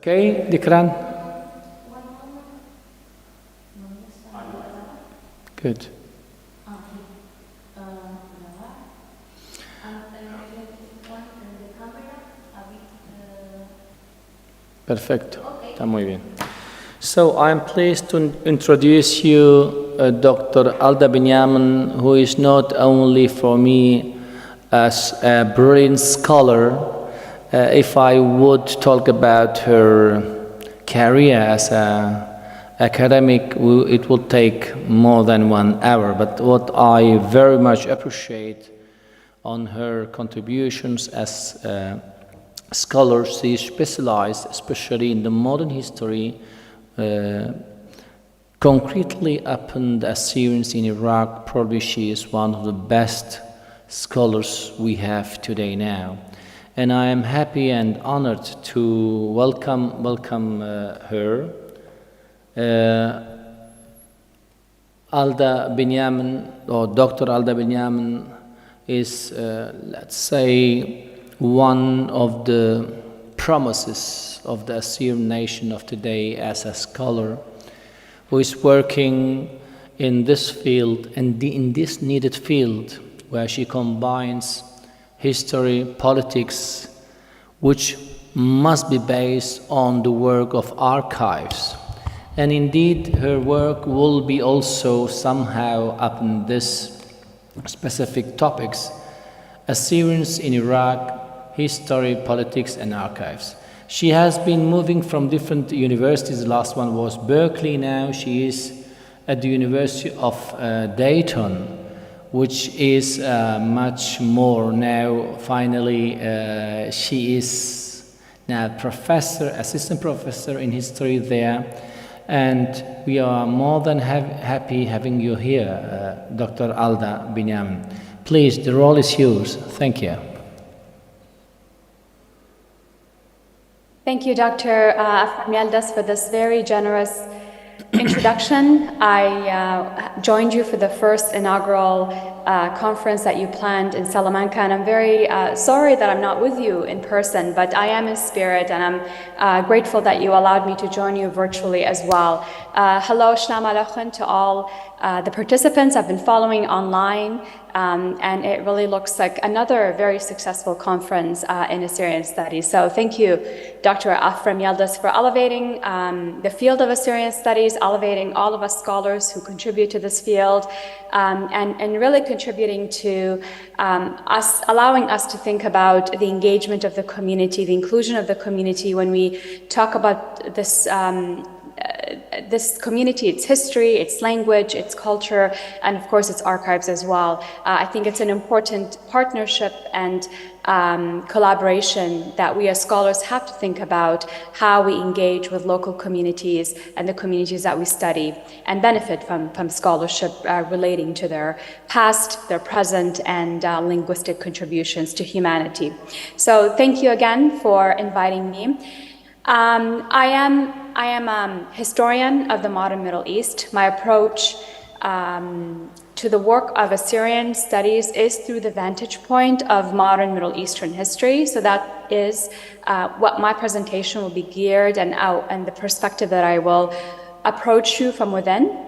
Okay, Dikran? Good. Perfecto. Está muy bien. So I'm pleased to introduce you Dr. Alda Benyamin, who is not only for me as a brilliant scholar. If I would talk about her career as an academic, it would take more than 1 hour. But what I very much appreciate on her contributions as scholars, she is specialized especially in the modern history, concretely upon the Assyrians in Iraq. Probably she is one of the best scholars we have today now. And I am happy and honored to welcome her. Alda Benyamin, or Dr. Alda Benyamin, is, let's say, one of the promises of the Assyrian nation of today as a scholar who is working in this field and in this needed field where she combines history, politics, which must be based on the work of archives. And indeed, her work will be also somehow upon this specific topics: Assyrians in Iraq, history, politics, and archives. She has been moving from different universities. The last one was Berkeley. Now she is at the University of Dayton, which is much more now. Finally, she is now professor, assistant professor in history there. And we are more than happy having you here, Dr. Alda Benyamin. Please, the role is yours. Thank you. Thank you, Dr. Afram Yildiz, for this very generous introduction. I joined you for the first inaugural conference that you planned in Salamanca, and I'm very sorry that I'm not with you in person, but I am in spirit, and I'm grateful that you allowed me to join you virtually as well. Hello, Shalom Aleichem to all the participants I've been following online, and it really looks like another very successful conference in Assyrian studies. So thank you, Dr. Afram Yildiz, for elevating the field of Assyrian studies, elevating all of us scholars who contribute to this field, and really contributing to allowing us to think about the engagement of the community, the inclusion of the community when we talk about this this community, its history, its language, its culture, and of course its archives as well. I think it's an important partnership and collaboration that we as scholars have to think about how we engage with local communities and the communities that we study and benefit from scholarship relating to their past, their present, and linguistic contributions to humanity. So thank you again for inviting me. I am a historian of the modern Middle East. My approach to the work of Assyrian studies is through the vantage point of modern Middle Eastern history. So that is what my presentation will be geared and the perspective that I will approach you from within.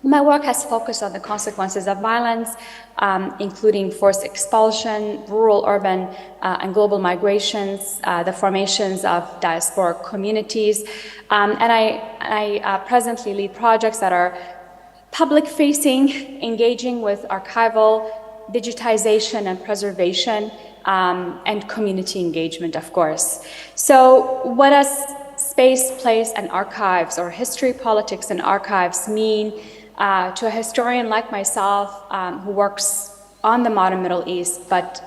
My work has focused on the consequences of violence, including forced expulsion, rural, urban, and global migrations, the formations of diasporic communities. And I presently lead projects that are public-facing, engaging with archival, digitization and preservation, and community engagement, of course. So what does space, place, and archives, or history, politics, and archives mean to a historian like myself who works on the modern Middle East, but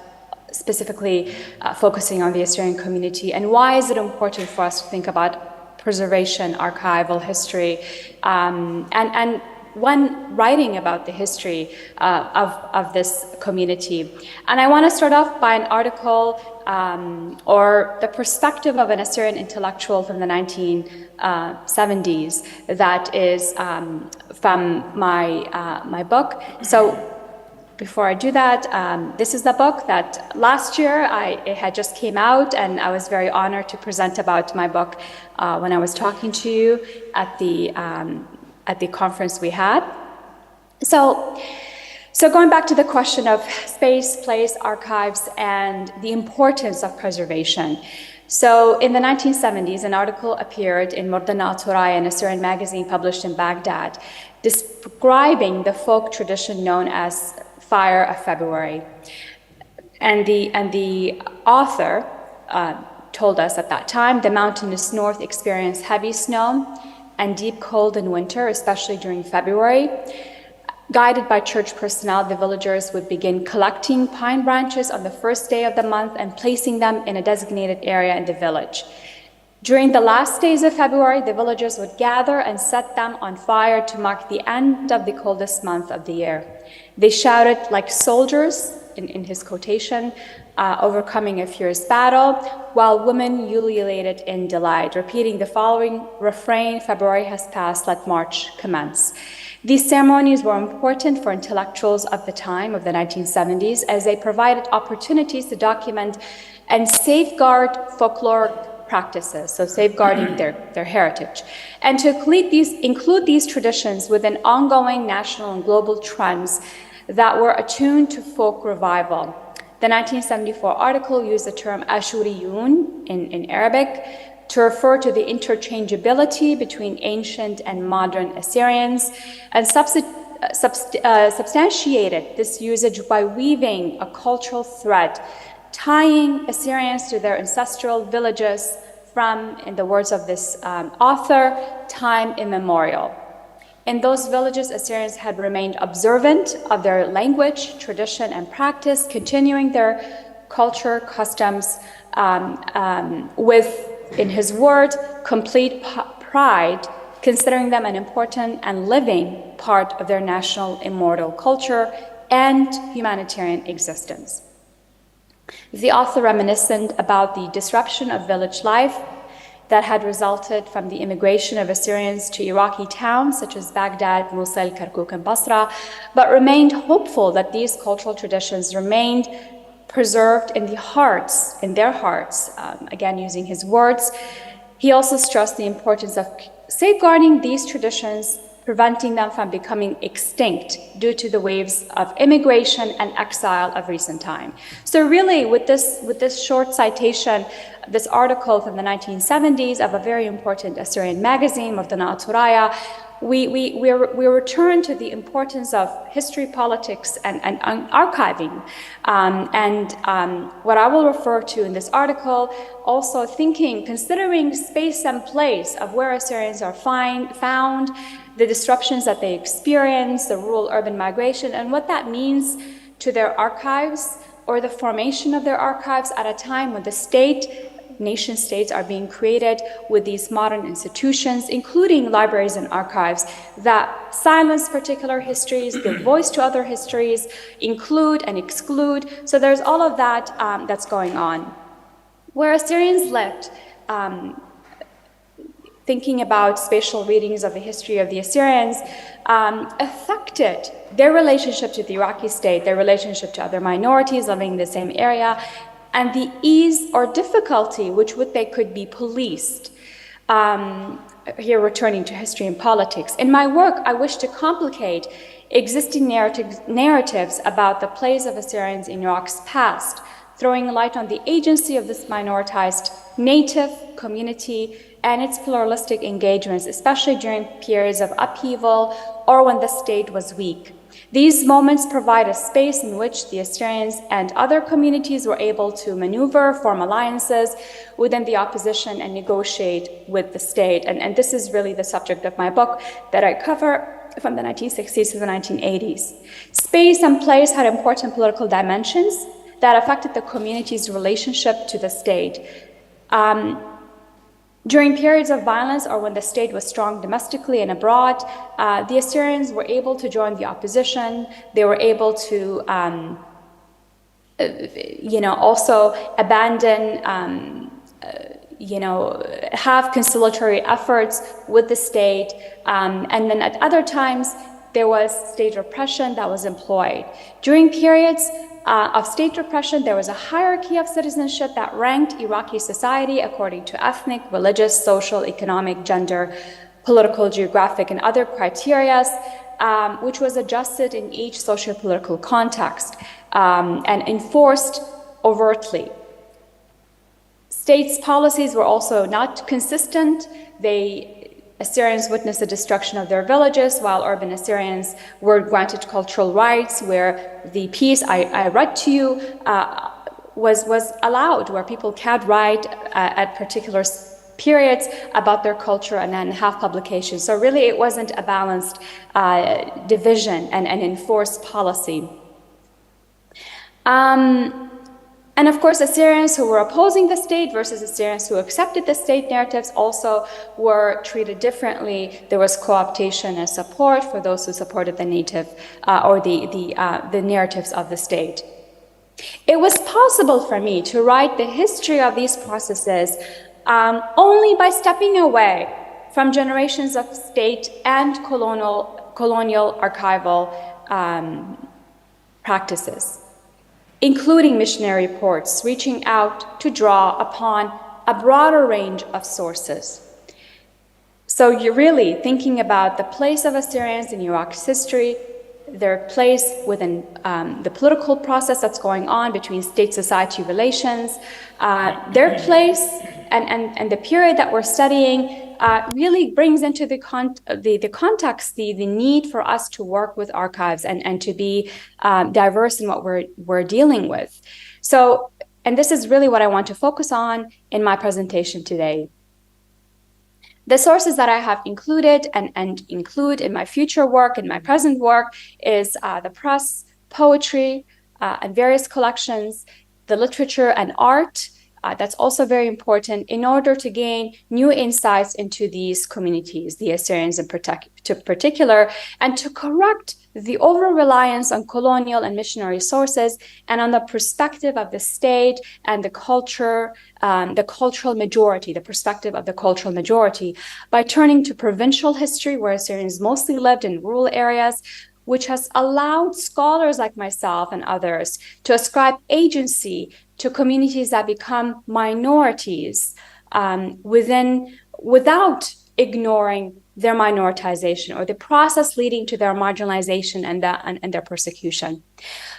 specifically focusing on the Assyrian community? And why is it important for us to think about preservation, archival history, and when writing about the history of this community? And I want to start off by an article or the perspective of an Assyrian intellectual from the 1970s that is from my book. So before I do that, this is the book that last year it had just came out, and I was very honored to present about my book when I was talking to you at the conference we had. So going back to the question of space, place, archives, and the importance of preservation. So in the 1970s, an article appeared in Mordana Turaya, an Assyrian magazine published in Baghdad, describing the folk tradition known as Fire of February. And the author told us at that time, the mountainous north experienced heavy snow and deep cold in winter, especially during February. Guided by church personnel, the villagers would begin collecting pine branches on the first day of the month and placing them in a designated area in the village. During the last days of February, the villagers would gather and set them on fire to mark the end of the coldest month of the year. They shouted like soldiers, in his quotation, overcoming a fierce battle, while women ululated in delight, repeating the following refrain: February has passed, let March commence. These ceremonies were important for intellectuals of the time of the 1970s, as they provided opportunities to document and safeguard folkloric practices, so safeguarding their heritage, and to include these traditions within ongoing national and global trends that were attuned to folk revival. The 1974 article used the term Ashuriyun in Arabic to refer to the interchangeability between ancient and modern Assyrians, and substantiated this usage by weaving a cultural thread, tying Assyrians to their ancestral villages from, in the words of this author, time immemorial. In those villages, Assyrians had remained observant of their language, tradition, and practice, continuing their culture, customs, with, in his word, complete pride, considering them an important and living part of their national immortal culture and humanitarian existence. The author reminiscent about the disruption of village life that had resulted from the immigration of Assyrians to Iraqi towns such as Baghdad, Mosul, Kirkuk, and Basra, but remained hopeful that these cultural traditions remained preserved in their hearts, again using his words. He also stressed the importance of safeguarding these traditions, preventing them from becoming extinct due to the waves of immigration and exile of recent time. So really, with this short citation, this article from the 1970s of a very important Assyrian magazine, Mordana Turaya, we return to the importance of history, politics, and archiving. What I will refer to in this article, also considering space and place of where Assyrians are found, the disruptions that they experience, the rural-urban migration, and what that means to their archives or the formation of their archives at a time when nation states are being created with these modern institutions, including libraries and archives, that silence particular histories, give voice to other histories, include and exclude. So there's all of that that's going on. Where Assyrians lived, thinking about spatial readings of the history of the Assyrians, affected their relationship to the Iraqi state, their relationship to other minorities living in the same area, and the ease or difficulty which they could be policed. Here returning to history and politics. In my work, I wish to complicate existing narratives about the place of Assyrians in Iraq's past, throwing light on the agency of this minoritized native community and its pluralistic engagements, especially during periods of upheaval or when the state was weak. These moments provide a space in which the Assyrians and other communities were able to maneuver, form alliances within the opposition, and negotiate with the state. And this is really the subject of my book that I cover from the 1960s to the 1980s. Space and place had important political dimensions that affected the community's relationship to the state. During periods of violence or when the state was strong domestically and abroad, the Assyrians were able to join the opposition. They were able to, also abandon, have conciliatory efforts with the state. And then at other times, there was state repression that was employed. During periods of state repression, there was a hierarchy of citizenship that ranked Iraqi society according to ethnic, religious, social, economic, gender, political, geographic, and other criteria, which was adjusted in each socio-political context and enforced overtly. States' policies were also not consistent. Assyrians witnessed the destruction of their villages, while urban Assyrians were granted cultural rights, where the piece I read to you was allowed, where people can write at particular periods about their culture and then have publications. So really it wasn't a balanced division and enforced policy. And of course, Assyrians who were opposing the state versus Assyrians who accepted the state narratives also were treated differently. There was co-optation and support for those who supported the native or the narratives of the state. It was possible for me to write the history of these processes only by stepping away from generations of state and colonial archival practices, including missionary reports, reaching out to draw upon a broader range of sources. So you're really thinking about the place of Assyrians in Iraq's history, their place within the political process that's going on between state-society relations, their place and the period that we're studying really brings into the context the need for us to work with archives and to be diverse in what we're dealing with. So, and this is really what I want to focus on in my presentation today. The sources that I have included and include in my future work, in my present work, is the press, poetry, and various collections, the literature and art. That's also very important in order to gain new insights into these communities, the Assyrians in particular, and to correct the over-reliance on colonial and missionary sources and on the perspective of the state and the culture, the cultural majority, the perspective of the cultural majority, by turning to provincial history, where Assyrians mostly lived in rural areas, which has allowed scholars like myself and others to ascribe agency to communities that become minorities without ignoring their minoritization or the process leading to their marginalization and their persecution.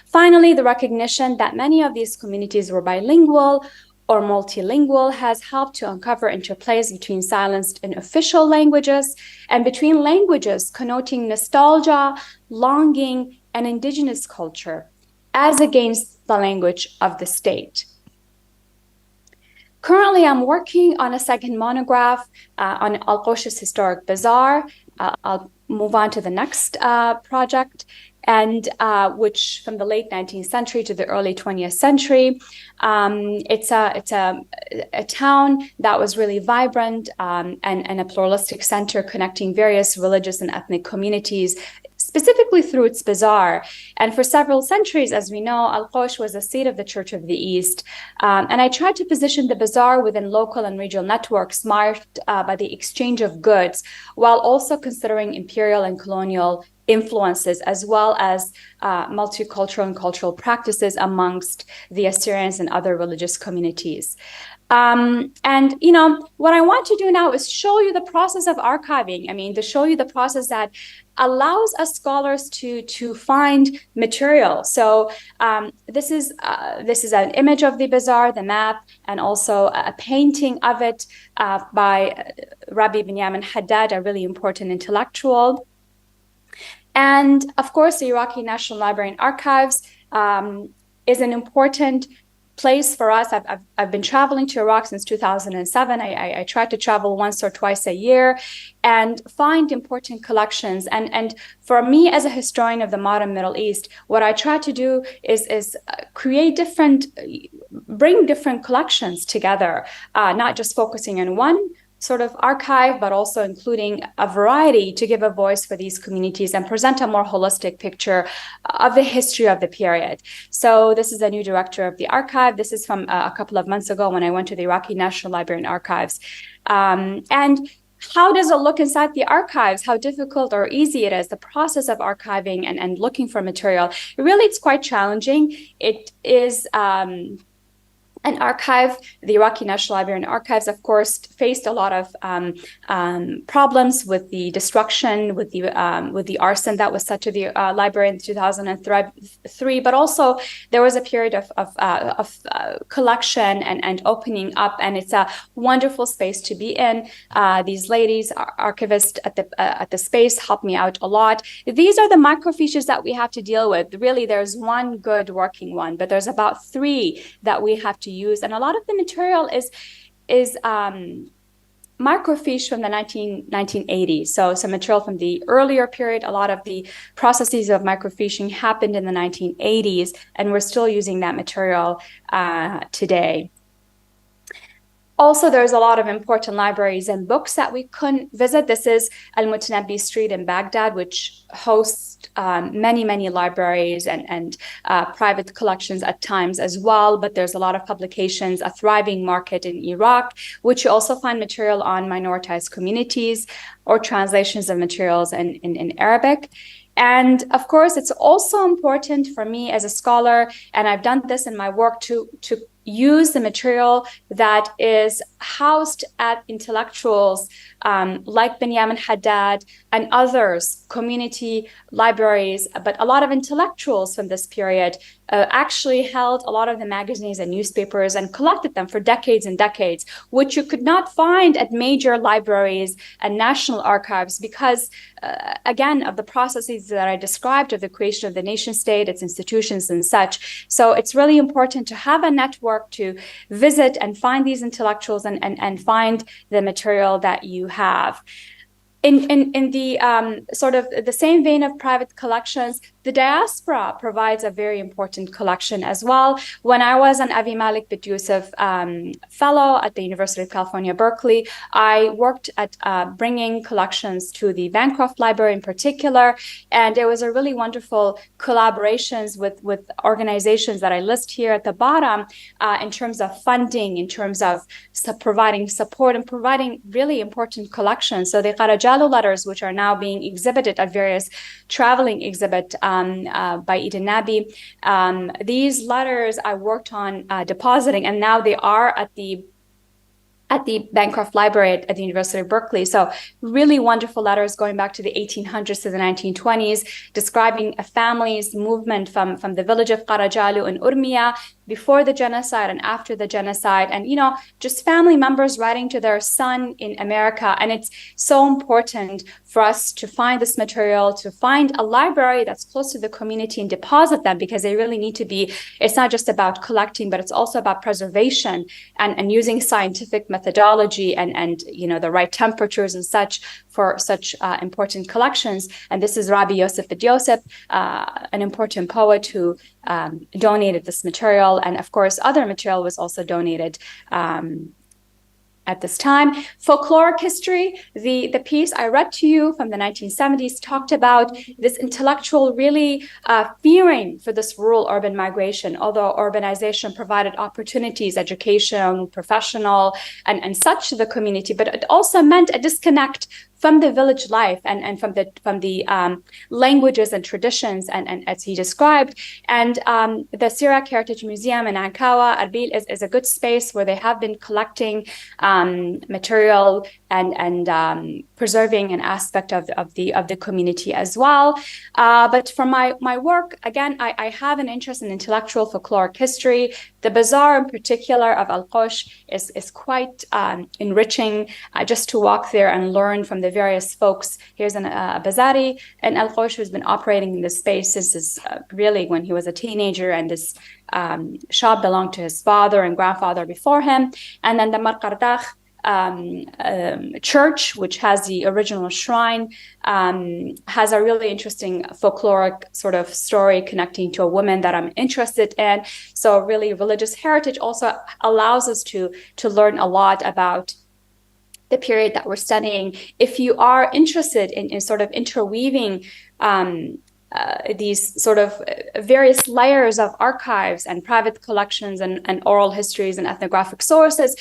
Finally, the recognition that many of these communities were bilingual or multilingual has helped to uncover interplays between silenced and official languages and between languages connoting nostalgia, longing, and indigenous culture, as against the language of the state. Currently, I'm working on a second monograph on Al-Qosh's historic bazaar. I'll move on to the next project, and which from the late 19th century to the early 20th century. It's a town that was really vibrant and a pluralistic center connecting various religious and ethnic communities, specifically through its bazaar. And for several centuries, as we know, Al-Qosh was a seat of the Church of the East. And I tried to position the bazaar within local and regional networks marked by the exchange of goods, while also considering imperial and colonial influences, as well as multicultural and cultural practices amongst the Assyrians and other religious communities. And, you know, what I want to do now is show you the process of archiving. I mean, to show you the process that allows us scholars to find material. So this is an image of the bazaar, the map, and also a painting of it by Rabbi Binyamin Haddad, a really important intellectual. And of course, the Iraqi National Library and Archives is an important place for us. I've been traveling to Iraq since 2007. I try to travel once or twice a year and find important collections. And for me, as a historian of the modern Middle East, what I try to do is bring different collections together, not just focusing on one sort of archive, but also including a variety to give a voice for these communities and present a more holistic picture of the history of the period. So this is a new director of the archive. This is from a couple of months ago when I went to the Iraqi National Library and Archives. And how does it look inside the archives? How difficult or easy it is, the process of archiving and looking for material. Really, it's quite challenging. It is an archive, the Iraqi National Library and Archives, of course, faced a lot of problems with the destruction, with the arson that was set to the library in 2003. But also there was a period of collection and opening up, and it's a wonderful space to be in. These ladies, archivists at the space, helped me out a lot. These are the microfiches that we have to deal with. Really, there's one good working one, but there's about 3 that we have to use, and a lot of the material is microfiche from the 1980s. So some material from the earlier period. A lot of the processes of microfiching happened in the 1980s, and we're still using that material today. Also, there's a lot of important libraries and books that we couldn't visit. This is Al-Mutanabbi Street in Baghdad, which hosts many libraries and private collections at times as well. But there's a lot of publications, a thriving market in Iraq, which you also find material on minoritized communities or translations of materials in Arabic. And of course, it's also important for me as a scholar, and I've done this in my work, to use the material that is housed at intellectuals like Benjamin Haddad and others, community libraries, but a lot of intellectuals from this period actually held a lot of the magazines and newspapers and collected them for decades and decades, which you could not find at major libraries and national archives because, again, of the processes that I described of the creation of the nation state, its institutions and such. So it's really important to have a network to visit and find these intellectuals and find the material that you have. In the sort of the same vein of private collections, the diaspora provides a very important collection as well. When I was an Avi Malik Bint Yusuf fellow at the University of California, Berkeley, I worked at bringing collections to the Bancroft Library in particular, and there was a really wonderful collaborations with organizations that I list here at the bottom in terms of funding, in terms of providing support and providing really important collections. So the Karajalu letters, which are now being exhibited at various traveling exhibit by Eden Nabi. These letters I worked on depositing, and now they are at the Bancroft Library at the University of Berkeley. So really wonderful letters going back to the 1800s to the 1920s, describing a family's movement from the village of Karajalu in Urmia before the genocide and after the genocide, and just family members writing to their son in America. And it's so important for us to find this material, to find a library that's close to the community and deposit them, because they really need to be. It's not just about collecting, but it's also about preservation and using scientific methodology and the right temperatures and such for such important collections. And this is Rabbi Yosef Bint Yosef, an important poet who donated this material, and of course other material was also donated at this time. Folkloric history, the piece I read to you from the 1970s talked about this intellectual really fearing for this rural-urban migration, although urbanization provided opportunities, education, professional, and such to the community, but it also meant a disconnect from the village life and from the languages and traditions, and as he described. And the Syriac Heritage Museum in Ankawa, Arbil, is a good space where they have been collecting material and preserving an aspect of the community as well. But for my work, again, I have an interest in intellectual folkloric history. The bazaar in particular of Al-Qosh is quite enriching, just to walk there and learn from the various folks. Here's a Bazari in Al-Qosh who's been operating in this space since really when he was a teenager, and this shop belonged to his father and grandfather before him. And then the Marqardakh church, which has the original shrine, has a really interesting folkloric sort of story connecting to a woman that I'm interested in. So really religious heritage also allows us to learn a lot about the period that we're studying. If you are interested in sort of interweaving these sort of various layers of archives and private collections and oral histories and ethnographic sources,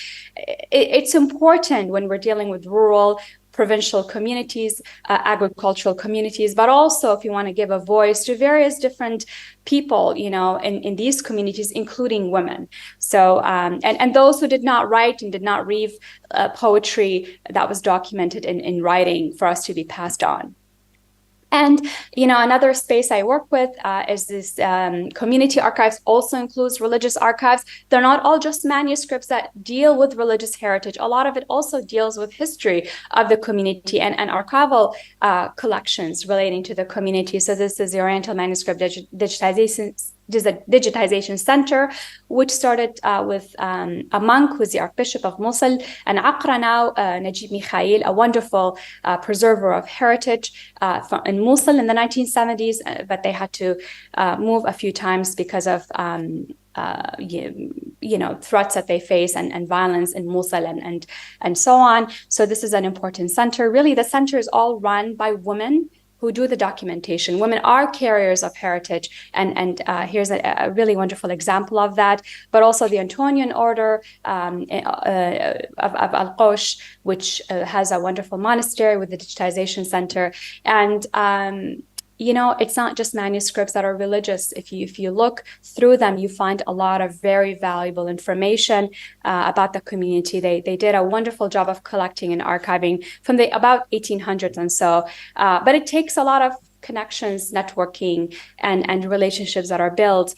it's important when we're dealing with rural provincial communities, agricultural communities, but also if you want to give a voice to various different people, in these communities, including women. So, and those who did not write and did not read poetry that was documented in writing for us to be passed on. And, another space I work with is this community archives, also includes religious archives. They're not all just manuscripts that deal with religious heritage. A lot of it also deals with history of the community and archival collections relating to the community. So this is the Oriental Manuscript Digitization Center, which started with a monk who's the Archbishop of Mosul, and Aqra now, Najib Mikhail, a wonderful preserver of heritage in Mosul in the 1970s, but they had to move a few times because of threats that they face and violence in Mosul and so on. So this is an important center. Really, the center is all run by women who do the documentation. Women are carriers of heritage, and here's a really wonderful example of that. But also the Antonian Order of Al-Qosh, which has a wonderful monastery with the digitization center. And it's not just manuscripts that are religious. If you look through them, you find a lot of very valuable information about the community. They did a wonderful job of collecting and archiving from the about 1800s and so. But it takes a lot of connections, networking, and relationships that are built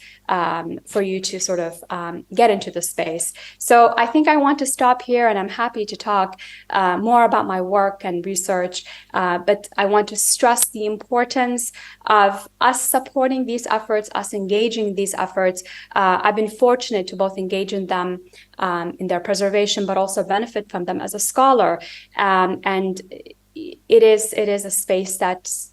for you to sort of get into the space. So I think I want to stop here, and I'm happy to talk more about my work and research, but I want to stress the importance of us supporting these efforts, us engaging in these efforts. I've been fortunate to both engage in them in their preservation, but also benefit from them as a scholar. And it is a space that's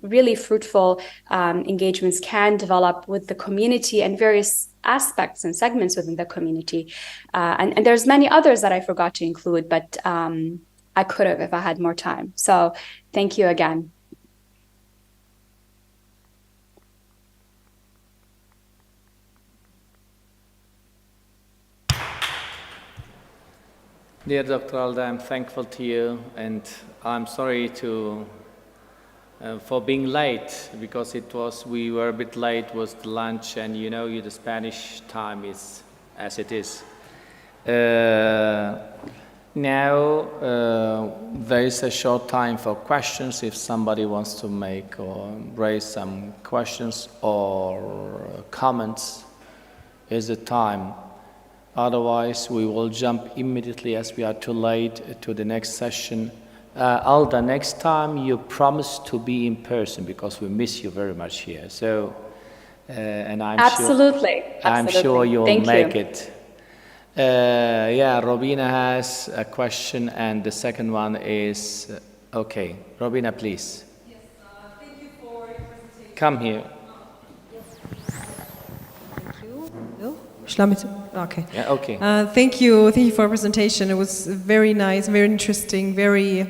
really fruitful engagements can develop with the community and various aspects and segments within the community. And there's many others that I forgot to include, but I could have if I had more time. So thank you again. Dear Dr. Alda, I'm thankful to you, and I'm sorry for being late, because we were a bit late with the lunch, and the Spanish time is as it is. Now there is a short time for questions. If somebody wants to make or raise some questions or comments, is the time. Otherwise, we will jump immediately, as we are too late, to the next session. Alda, next time you promise to be in person, because we miss you very much here. So, and Absolutely. I'm sure you'll make it. Yeah, Robina has a question, and the second one is, okay, Robina, please. Yes, thank you for your presentation. Come here. Thank you. No? Okay. Yeah, okay. Thank you for your presentation. It was very nice, very interesting, very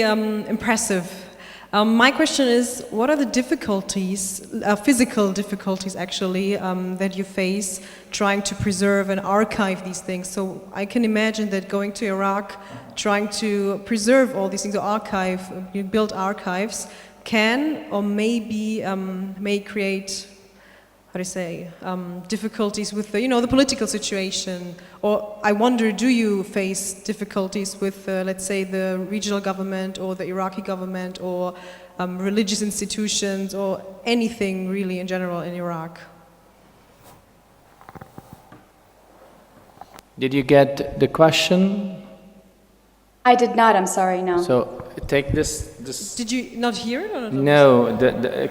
impressive. My question is, what are the difficulties, physical difficulties actually, that you face trying to preserve and archive these things? So I can imagine that going to Iraq, trying to preserve all these things, or build archives, can or maybe may create, difficulties with the political situation. Or I wonder, do you face difficulties with, let's say, the regional government or the Iraqi government or religious institutions or anything really in general in Iraq? Did you get the question? I did not, I'm sorry, no. So take this. Did you not hear it? Or No,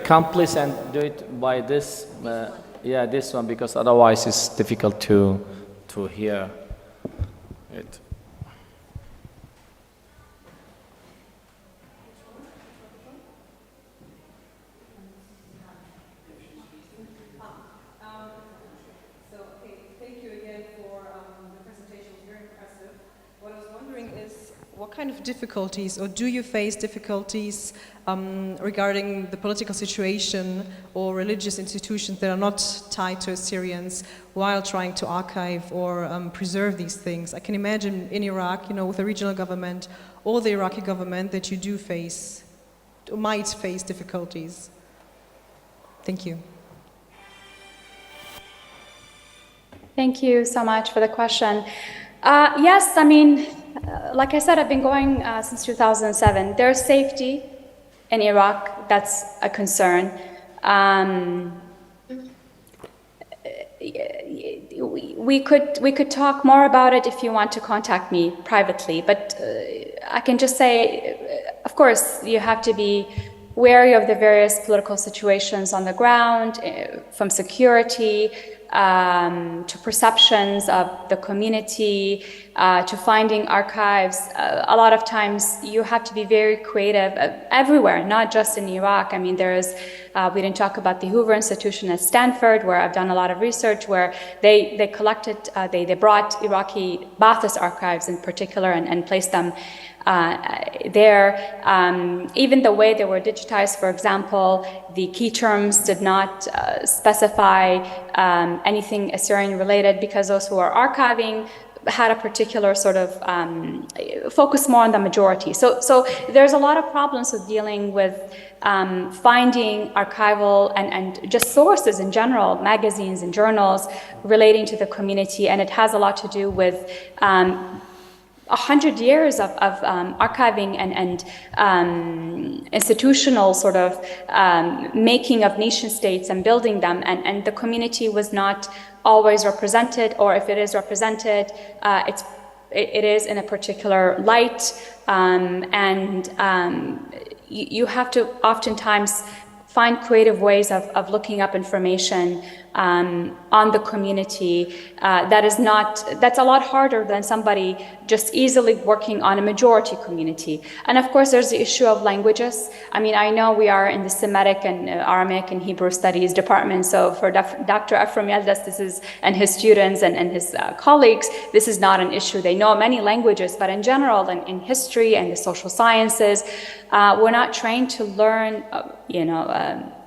come please and do it by this. Yeah, this one, because otherwise it's difficult to hear it. Thank you again for the presentation. It was very impressive. What I was wondering is, what kind of difficulties, or do you face difficulties regarding the political situation or religious institutions that are not tied to Assyrians while trying to archive or preserve these things? I can imagine in Iraq, with the regional government or the Iraqi government, that you do face, or might face difficulties. Thank you. Thank you so much for the question. Yes, I mean, like I said, I've been going since 2007. There's safety in Iraq. That's a concern. We could talk more about it if you want to contact me privately, but I can just say, of course, you have to be wary of the various political situations on the ground, from security to perceptions of the community, to finding archives. A lot of times you have to be very creative everywhere, not just in Iraq. I mean, we didn't talk about the Hoover Institution at Stanford, where I've done a lot of research, where they collected, they brought Iraqi Ba'athist archives in particular and placed them there. Even the way they were digitized, for example, the key terms did not specify anything Assyrian related, because those who are archiving had a particular sort of focus more on the majority. So there's a lot of problems with dealing with finding archival and just sources in general, magazines and journals relating to the community, and it has a lot to do with 100 years of archiving and institutional sort of making of nation states and building them, and the community was not always represented, or if it is represented, it is in a particular light, and you have to oftentimes find creative ways of looking up information on the community. That's a lot harder than somebody just easily working on a majority community. And of course, there's the issue of languages. I mean, I know we are in the Semitic and Aramaic and Hebrew studies department, so for Dr. Ephraim Yildiz, and his students and his colleagues, this is not an issue. They know many languages, but in general, in history and the social sciences, we're not trained to learn,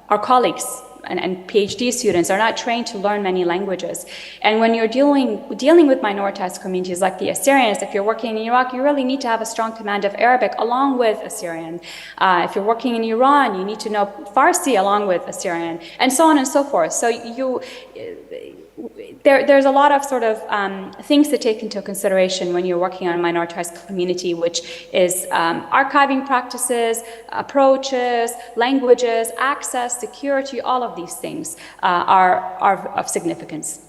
our colleagues and PhD students are not trained to learn many languages. And when you're dealing with minoritized communities like the Assyrians, if you're working in Iraq, you really need to have a strong command of Arabic along with Assyrian. If you're working in Iran, you need to know Farsi along with Assyrian, and so on and so forth. So there's a lot of sort of things to take into consideration when you're working on a minoritized community, which is archiving practices, approaches, languages, access, security. All of these things are of significance.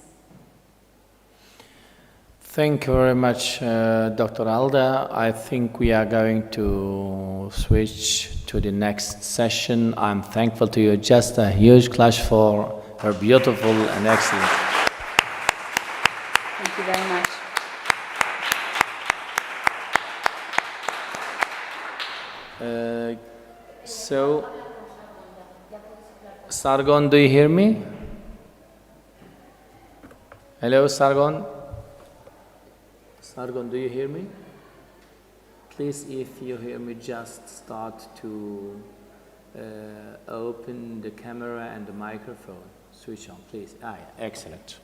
Thank you very much, Dr. Alda. I think we are going to switch to the next session. I'm thankful to you. Just a huge clap for her beautiful and excellent. Thank you very much. So, Sargon, do you hear me? Hello, Sargon? Sargon, do you hear me? Please, if you hear me, just start to open the camera and the microphone. Switch on, please. Yeah, excellent.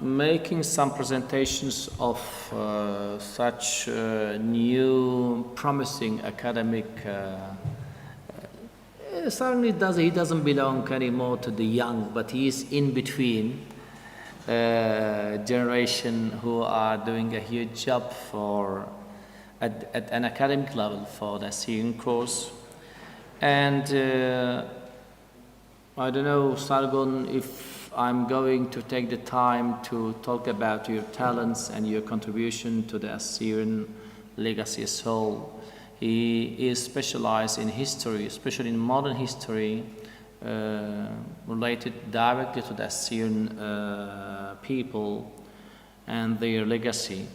Making some presentations of such new, promising academic certainly he doesn't belong anymore to the young, but he is in between generation who are doing a huge job at an academic level for the Assyrian course. And I don't know, Sargon, if I'm going to take the time to talk about your talents and your contribution to the Assyrian legacy as whole. He is specialized in history, especially in modern history, related directly to the Assyrian people and their legacy.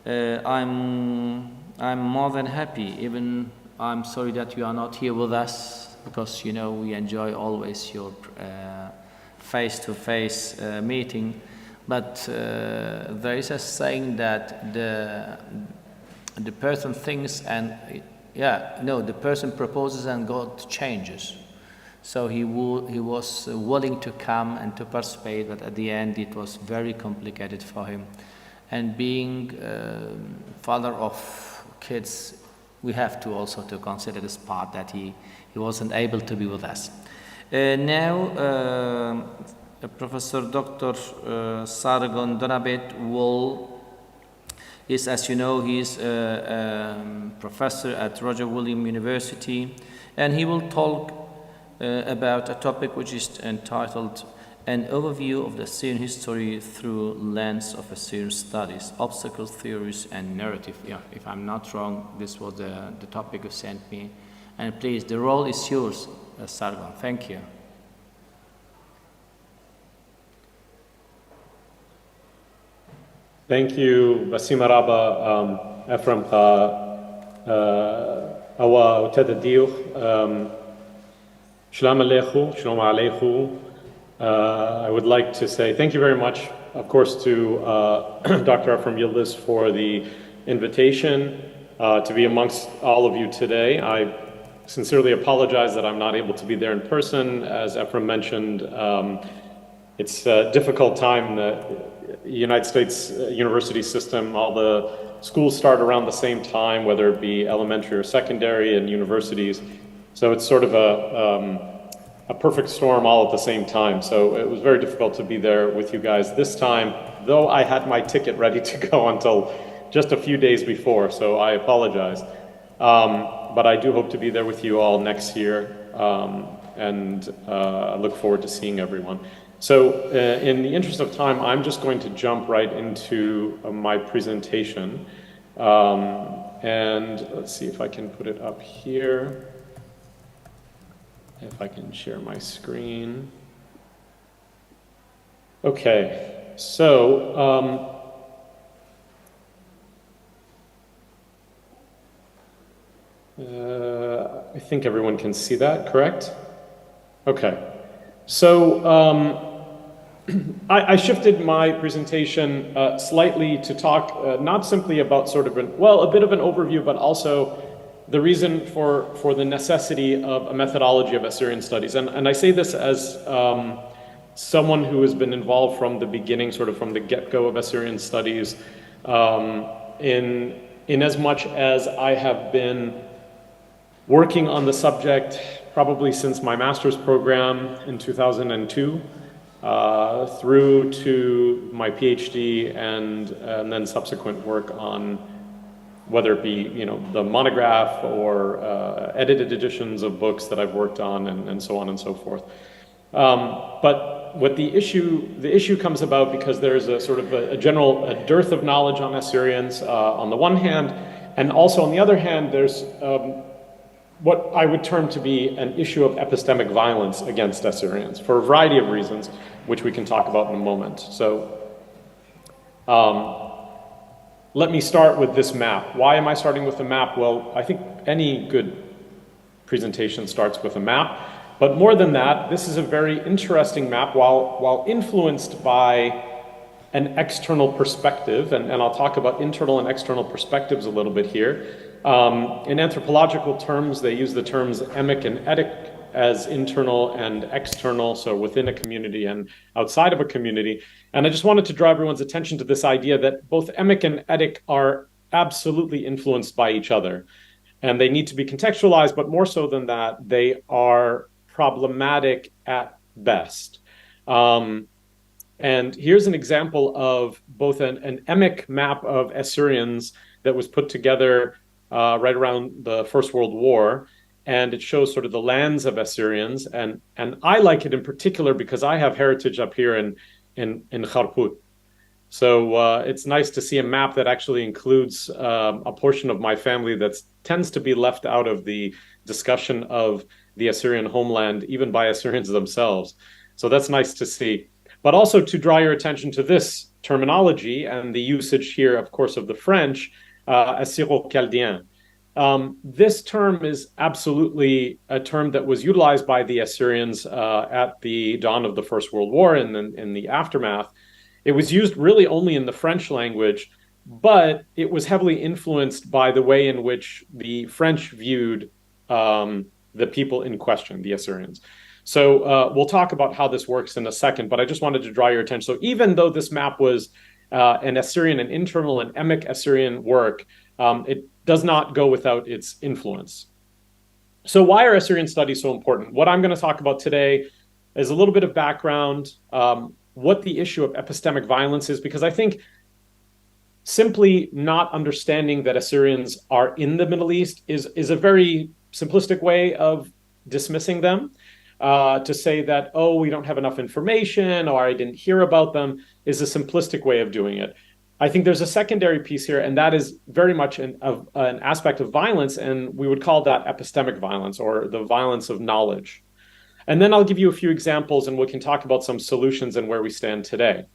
I'm more than happy, even I'm sorry that you are not here with us, because we enjoy always your face-to-face meeting. But there is a saying that the person thinks and the person proposes and God changes. So he was willing to come and to participate, but at the end it was very complicated for him. And being father of kids, we have to also to consider this part that he wasn't able to be with us. Now, Professor Dr. Sargon Donabet is, as you know, he's a professor at Roger Williams University, and he will talk about a topic which is entitled An Overview of the Assyrian History Through Lens of Assyrian Studies, Obstacle Theories and Narrative. Yeah, if I'm not wrong, this was the topic you sent me. And please, the role is yours, Sargon. Thank you. Thank you, Basim Araba, Ephraim Awa Utadadiuch, Shalom Aleichem, Shalom Aleichem. I would like to say thank you very much, of course, to Dr. Ephraim Yildiz for the invitation to be amongst all of you today. I sincerely apologize that I'm not able to be there in person. As Ephraim mentioned, it's a difficult time. The United States university system, all the schools start around the same time, whether it be elementary or secondary and universities. So it's sort of a perfect storm all at the same time. So it was very difficult to be there with you guys this time, though I had my ticket ready to go until just a few days before, so I apologize. But I do hope to be there with you all next year, and I look forward to seeing everyone. So in the interest of time, I'm just going to jump right into my presentation. And let's see if I can put it up here. If I can share my screen. Okay, so I think everyone can see that, correct? Okay, so I shifted my presentation slightly to talk not simply about sort of a bit of an overview, but also the reason for the necessity of a methodology of Assyrian studies. And I say this as someone who has been involved from the beginning, sort of from the get-go of Assyrian studies, in as much as I have been working on the subject probably since my master's program in 2002, through to my PhD and then subsequent work on whether it be, the monograph or edited editions of books that I've worked on and so on and so forth. But what the issue comes about because there's a sort of a general dearth of knowledge on Assyrians on the one hand, and also on the other hand, there's what I would term to be an issue of epistemic violence against Assyrians for a variety of reasons, which we can talk about in a moment. So let me start with this map. Why am I starting with a map? Well, I think any good presentation starts with a map. But more than that, this is a very interesting map. While influenced by an external perspective, and I'll talk about internal and external perspectives a little bit here. In anthropological terms, they use the terms emic and etic as internal and external, so within a community and outside of a community. And I just wanted to draw everyone's attention to this idea that both emic and etic are absolutely influenced by each other. And they need to be contextualized, but more so than that, they are problematic at best. And here's an example of both an emic map of Assyrians that was put together right around the First World War. And it shows sort of the lands of Assyrians. And I like it in particular because I have heritage up here in Kharput. So it's nice to see a map that actually includes a portion of my family that tends to be left out of the discussion of the Assyrian homeland, even by Assyrians themselves. So that's nice to see. But also to draw your attention to this terminology and the usage here, of course, of the French, Assyro-Chaldéen. This term is absolutely a term that was utilized by the Assyrians at the dawn of the First World War and in the aftermath. It was used really only in the French language, but it was heavily influenced by the way in which the French viewed the people in question, the Assyrians. So we'll talk about how this works in a second, but I just wanted to draw your attention. So even though this map was an Assyrian, an internal and emic Assyrian work, it does not go without its influence. So why are Assyrian studies so important? What I'm going to talk about today is a little bit of background, what the issue of epistemic violence is, because I think simply not understanding that Assyrians are in the Middle East is a very simplistic way of dismissing them. To say that, oh, we don't have enough information, or I didn't hear about them, is a simplistic way of doing it. I think there's a secondary piece here, and that is very much an aspect of violence, and we would call that epistemic violence, or the violence of knowledge. And then I'll give you a few examples, and we can talk about some solutions and where we stand today.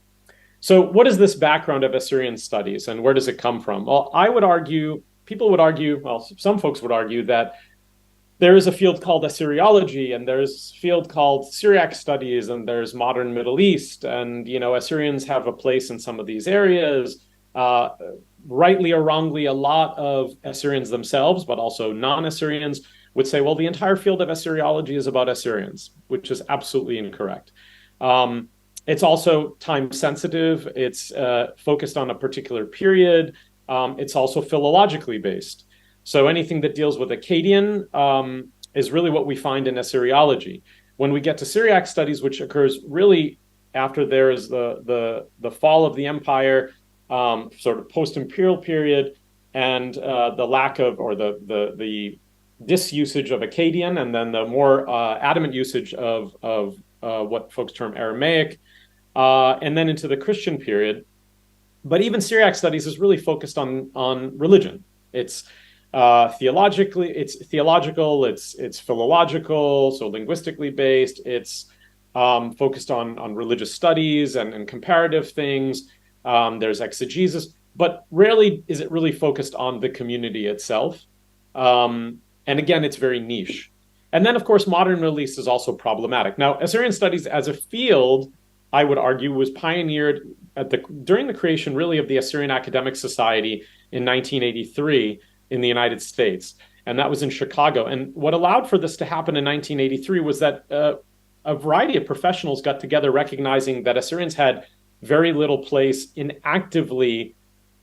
So what is this background of Assyrian studies, and where does it come from? Well, I would argue, people would argue, well, some folks would argue that there is a field called Assyriology, and there's a field called Syriac studies, and there's modern Middle East. And, Assyrians have a place in some of these areas. Rightly or wrongly, a lot of Assyrians themselves, but also non-Assyrians, would say, well, the entire field of Assyriology is about Assyrians, which is absolutely incorrect. It's also time sensitive. It's focused on a particular period. It's also philologically based. So anything that deals with Akkadian is really what we find in Assyriology. When we get to Syriac studies, which occurs really after there is the fall of the empire, sort of post-imperial period, and the lack of, or the disusage of Akkadian, and then the more adamant usage of what folks term Aramaic, and then into the Christian period. But even Syriac studies is really focused on religion. It's theological, it's philological, so linguistically based. It's focused on religious studies and comparative things. There's exegesis, but rarely is it really focused on the community itself. And again, it's very niche. And then, of course, modern Middle East is also problematic. Now, Assyrian studies as a field, I would argue, was pioneered during the creation, really, of the Assyrian Academic Society in 1983 in the United States. And that was in Chicago. And what allowed for this to happen in 1983 was that a variety of professionals got together recognizing that Assyrians had very little place in actively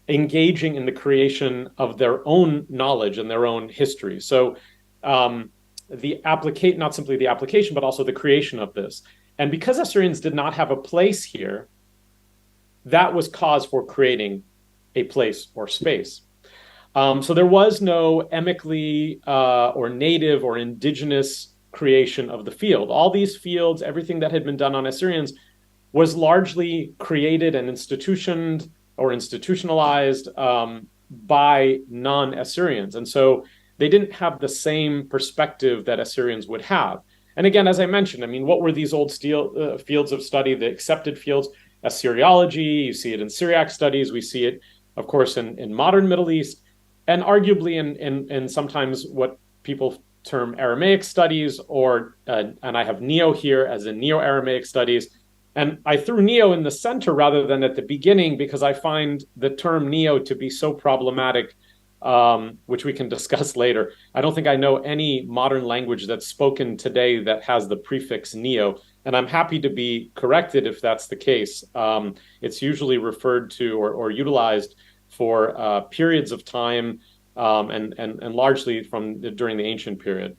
engaging in the creation of their own knowledge and their own history. So not simply the application, but also the creation of this. And because Assyrians did not have a place here, that was cause for creating a place or space. So there was no emically or native or indigenous creation of the field. All these fields, everything that had been done on Assyrians, was largely created and institutioned or institutionalized by non-Assyrians. And so they didn't have the same perspective that Assyrians would have. And again, as I mentioned, I mean, what were these old fields of study, the accepted fields? Assyriology, you see it in Syriac studies, we see it, of course, in modern Middle East, and arguably in sometimes what people term Aramaic studies, or, and I have Neo here as in Neo-Aramaic studies. And I threw Neo in the center rather than at the beginning because I find the term Neo to be so problematic, which we can discuss later. I don't think I know any modern language that's spoken today that has the prefix Neo, and I'm happy to be corrected if that's the case. It's usually referred to or utilized for periods of time and largely during the ancient period.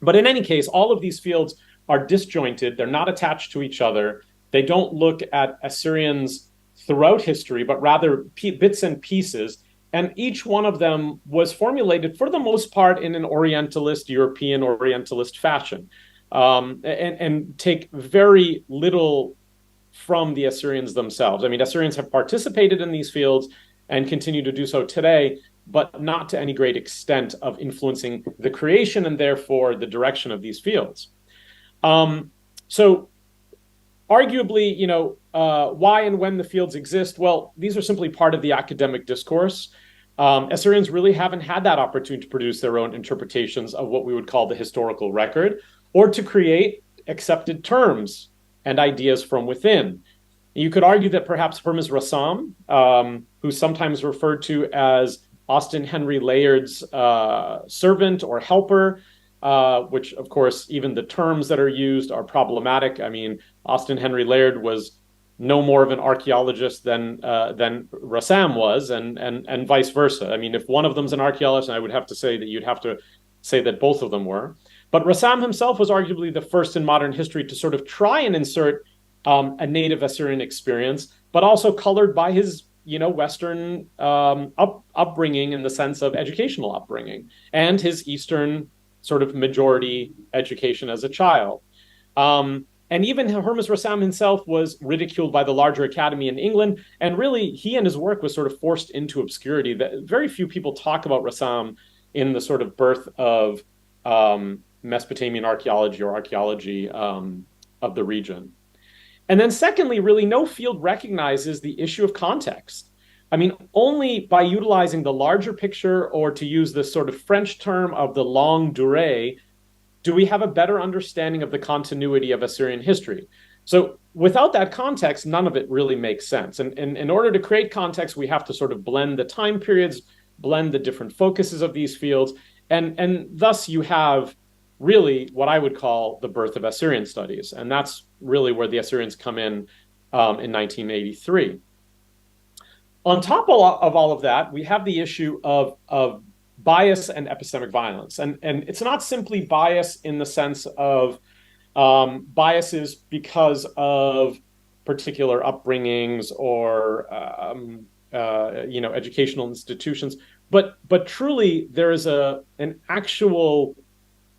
But in any case, all of these fields are disjointed. They're not attached to each other. They don't look at Assyrians throughout history, but rather bits and pieces. And each one of them was formulated, for the most part, in an Orientalist, European Orientalist fashion, and take very little from the Assyrians themselves. I mean, Assyrians have participated in these fields and continue to do so today, but not to any great extent of influencing the creation and therefore the direction of these fields. So arguably, why and when the fields exist? Well, these are simply part of the academic discourse. Assyrians really haven't had that opportunity to produce their own interpretations of what we would call the historical record, or to create accepted terms and ideas from within. You could argue that perhaps Hermes Rassam, who's sometimes referred to as Austin Henry Layard's servant or helper, which of course, even the terms that are used are problematic. I mean, Austin Henry Layard was no more of an archaeologist than Rassam was, and vice versa. I mean, if one of them's an archaeologist, I would have to say that you'd have to say that both of them were. But Rassam himself was arguably the first in modern history to sort of try and insert a native Assyrian experience, but also colored by his, Western upbringing in the sense of educational upbringing and his Eastern sort of majority education as a child. And even Hermes Rassam himself was ridiculed by the larger academy in England, and really he and his work was sort of forced into obscurity. That very few people talk about Rassam in the sort of birth of Mesopotamian archaeology or archaeology of the region. And then secondly, really no field recognizes the issue of context. I mean, only by utilizing the larger picture, or to use this sort of French term of the longue durée, do we have a better understanding of the continuity of Assyrian history. So without that context, none of it really makes sense. And in order to create context, we have to sort of blend the time periods, blend the different focuses of these fields, and thus you have really what I would call the birth of Assyrian studies. And that's really where the Assyrians come in 1983. On top of all of that, we have the issue of bias and epistemic violence. And it's not simply bias in the sense of biases because of particular upbringings or educational institutions, but truly there is an actual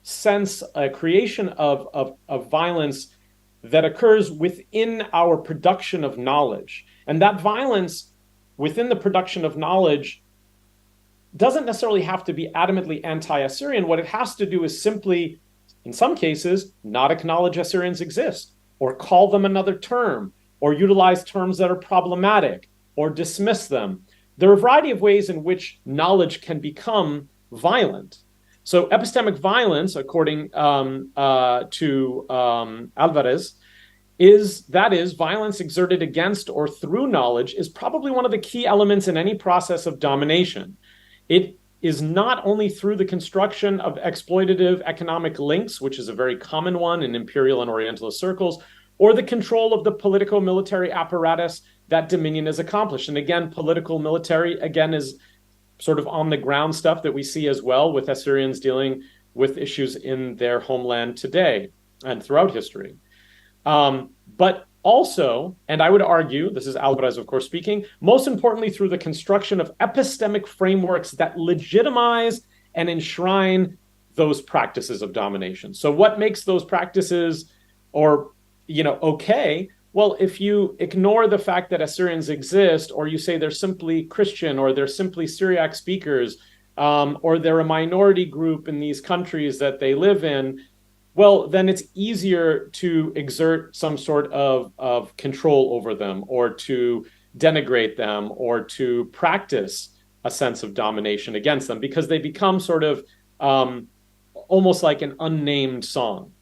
sense, a creation of violence that occurs within our production of knowledge. And that violence within the production of knowledge doesn't necessarily have to be adamantly anti-Assyrian. What it has to do is simply, in some cases, not acknowledge Assyrians exist, or call them another term, or utilize terms that are problematic, or dismiss them. There are a variety of ways in which knowledge can become violent. So epistemic violence, according to Alvarez, is violence exerted against or through knowledge is probably one of the key elements in any process of domination. It is not only through the construction of exploitative economic links, which is a very common one in imperial and orientalist circles, or the control of the politico-military apparatus that dominion is accomplished. And again, political military, again, is sort of on the ground stuff that we see as well with Assyrians dealing with issues in their homeland today and throughout history. But also, and I would argue, this is Alvarez, of course, speaking, most importantly through the construction of epistemic frameworks that legitimize and enshrine those practices of domination. So what makes those practices okay? Well, if you ignore the fact that Assyrians exist, or you say they're simply Christian, or they're simply Syriac speakers, or they're a minority group in these countries that they live in, well, then it's easier to exert some sort of control over them, or to denigrate them, or to practice a sense of domination against them, because they become sort of almost like an unnamed song.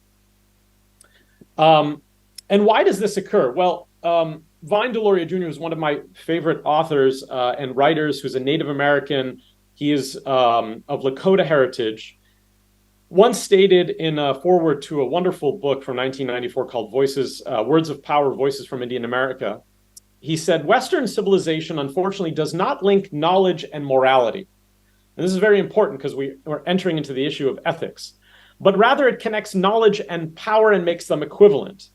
And why does this occur? Well, Vine Deloria Jr. is one of my favorite authors and writers who's a Native American. He is of Lakota heritage. Once stated in a foreword to a wonderful book from 1994 called Words of Power, Voices from Indian America, he said, Western civilization, unfortunately, does not link knowledge and morality. And this is very important because we're entering into the issue of ethics. But rather it connects knowledge and power and makes them equivalent.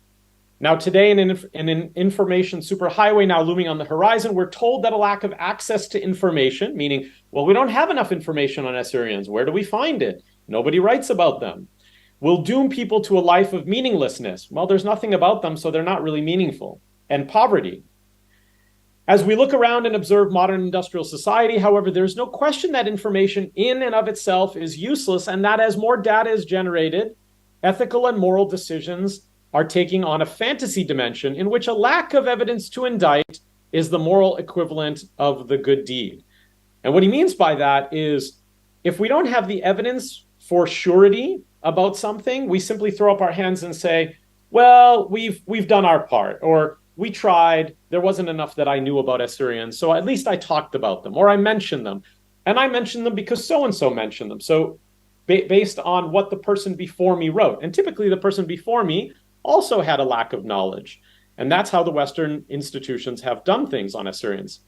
Now, today, in an information superhighway now looming on the horizon, we're told that a lack of access to information, meaning, well, we don't have enough information on Assyrians. Where do we find it? Nobody writes about them. Will doom people to a life of meaninglessness. Well, there's nothing about them, so they're not really meaningful. And poverty. As we look around and observe modern industrial society, however, there's no question that information in and of itself is useless, and that as more data is generated, ethical and moral decisions are taking on a fantasy dimension in which a lack of evidence to indict is the moral equivalent of the good deed. And what he means by that is, if we don't have the evidence for surety about something, we simply throw up our hands and say, well, we've done our part, or we tried, there wasn't enough that I knew about Assyrians, so at least I talked about them, or I mentioned them. And I mentioned them because so-and-so mentioned them. So based on what the person before me wrote. And typically the person before me also had a lack of knowledge. And that's how the Western institutions have done things on Assyrians.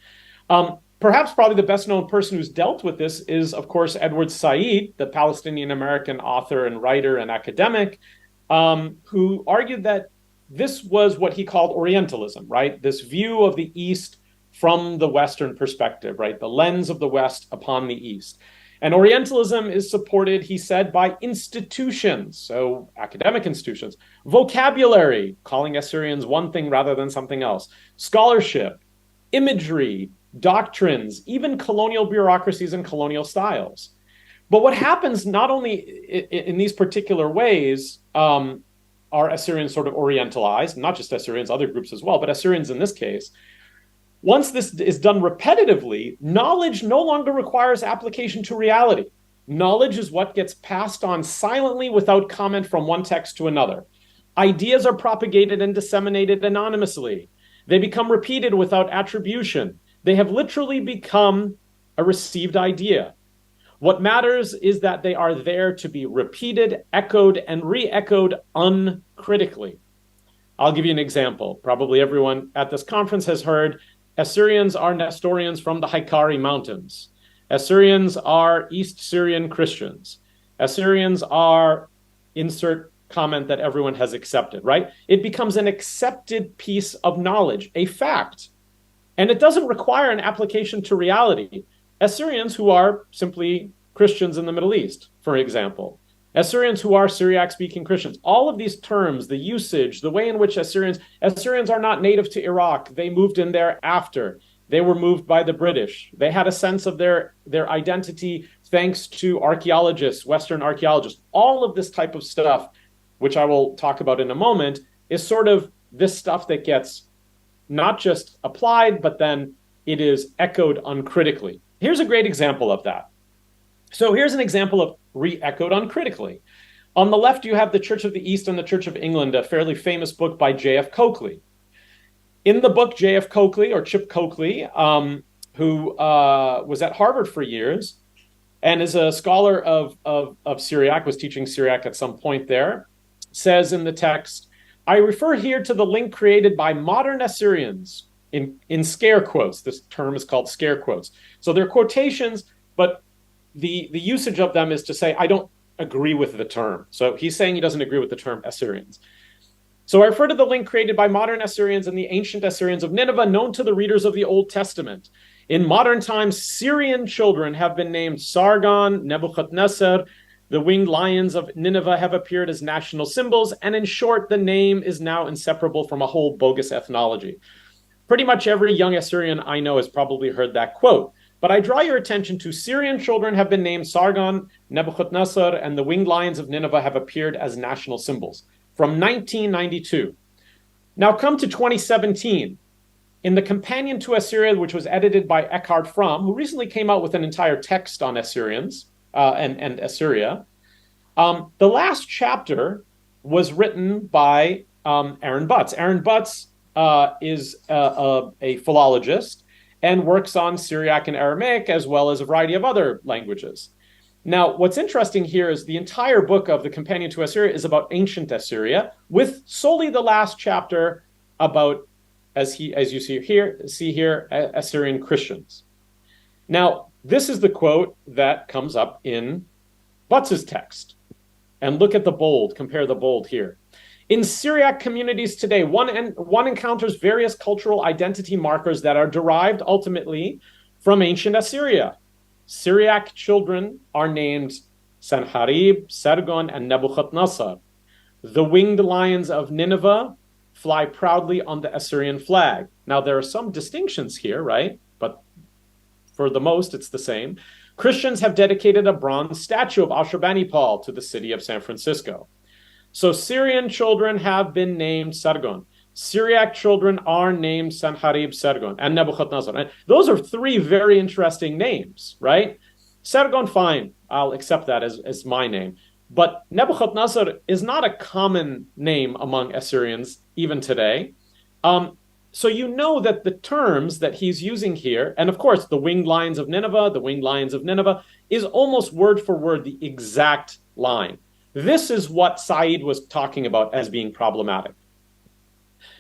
Perhaps probably the best known person who's dealt with this is, of course, Edward Said, the Palestinian-American author and writer and academic, who argued that this was what he called Orientalism, right? This view of the East from the Western perspective, right? The lens of the West upon the East. And Orientalism is supported, he said, by institutions, so academic institutions, vocabulary, calling Assyrians one thing rather than something else, scholarship, imagery, doctrines, even colonial bureaucracies and colonial styles. But what happens not only in these particular ways are Assyrians sort of Orientalized, not just Assyrians, other groups as well, but Assyrians in this case. Once this is done repetitively, knowledge no longer requires application to reality. Knowledge is what gets passed on silently without comment from one text to another. Ideas are propagated and disseminated anonymously. They become repeated without attribution. They have literally become a received idea. What matters is that they are there to be repeated, echoed, and re-echoed uncritically. I'll give you an example. Probably everyone at this conference has heard Assyrians are Nestorians from the Haikari Mountains. Assyrians are East Syrian Christians. Assyrians are insert comment that everyone has accepted, right? It becomes an accepted piece of knowledge, a fact. And it doesn't require an application to reality. Assyrians who are simply Christians in the Middle East, for example. Assyrians who are Syriac-speaking Christians. All of these terms, the usage, the way in which Assyrians are not native to Iraq. They moved in there after. They were moved by the British. They had a sense of their identity thanks to archaeologists, Western archaeologists. All of this type of stuff, which I will talk about in a moment, is sort of this stuff that gets not just applied, but then it is echoed uncritically. Here's a great example of that. So here's an example of re-echoed uncritically. On the left, you have the Church of the East and the Church of England, a fairly famous book by J.F. Coakley. In the book, J.F. Coakley, or Chip Coakley, who was at Harvard for years and is a scholar of Syriac, was teaching Syriac at some point there, says in the text, I refer here to the link created by modern Assyrians in scare quotes. This term is called scare quotes. So they're quotations, but the usage of them is to say, I don't agree with the term. So he's saying he doesn't agree with the term Assyrians. So I refer to the link created by modern Assyrians and the ancient Assyrians of Nineveh, known to the readers of the Old Testament. In modern times, Syrian children have been named Sargon, Nebuchadnezzar. The winged lions of Nineveh have appeared as national symbols. And in short, the name is now inseparable from a whole bogus ethnology. Pretty much every young Assyrian I know has probably heard that quote. But I draw your attention to Syrian children have been named Sargon, Nebuchadnezzar, and the winged lions of Nineveh have appeared as national symbols from 1992. Now come to 2017. In the Companion to Assyria, which was edited by Eckhard Fromm, who recently came out with an entire text on Assyrians and Assyria, the last chapter was written by Aaron Butts. Aaron Butts is a philologist and works on Syriac and Aramaic, as well as a variety of other languages. Now, what's interesting here is the entire book of the Companion to Assyria is about ancient Assyria, with solely the last chapter about, as you see here, Assyrian Christians. Now, this is the quote that comes up in Butts's text. And look at the bold, compare the bold here. In Syriac communities today, one encounters various cultural identity markers that are derived ultimately from ancient Assyria. Syriac children are named Sanharib, Sargon, and Nebuchadnezzar. The winged lions of Nineveh fly proudly on the Assyrian flag. Now, there are some distinctions here, right? But for the most, it's the same. Christians have dedicated a bronze statue of Ashurbanipal to the city of San Francisco. So Syrian children have been named Sargon. Syriac children are named Sanharib, Sargon, and Nebuchadnezzar. And those are three very interesting names, right? Sargon, fine, I'll accept that as my name. But Nebuchadnezzar is not a common name among Assyrians even today. So you know that the terms that he's using here, and of course, the winged lions of Nineveh, the winged lions of Nineveh, is almost word for word the exact line. This is what Said was talking about as being problematic.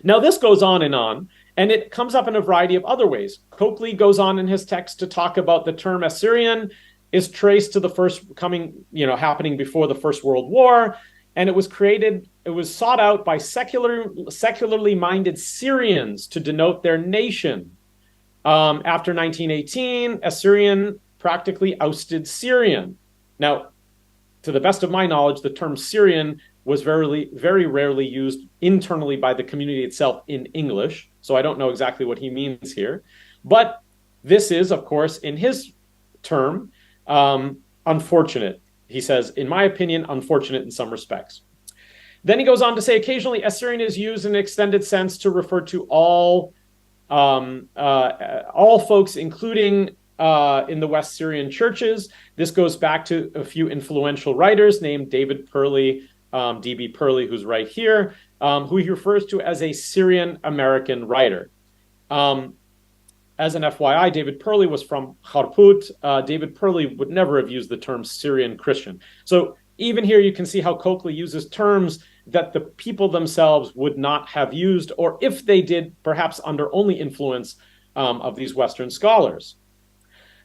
Now, this goes on, and it comes up in a variety of other ways. Coakley goes on in his text to talk about the term Assyrian is traced to the first happening before the First World War, and it was sought out by secularly minded Syrians to denote their nation. After 1918, Assyrian practically ousted Syrian. Now, to the best of my knowledge, the term Syrian was very rarely used internally by the community itself in English, so I don't know exactly what he means here. But this is, of course, in his term, unfortunate. He says, in my opinion, unfortunate in some respects. Then he goes on to say, occasionally Assyrian is used in an extended sense to refer to all folks, including in the West Syrian churches. This goes back to a few influential writers named David Perley, D.B. Perley, who's right here, who he refers to as a Syrian American writer. As an FYI, David Perley was from Kharput. David Perley would never have used the term Syrian Christian. So even here you can see how Coakley uses terms that the people themselves would not have used, or if they did, perhaps under only influence of these Western scholars.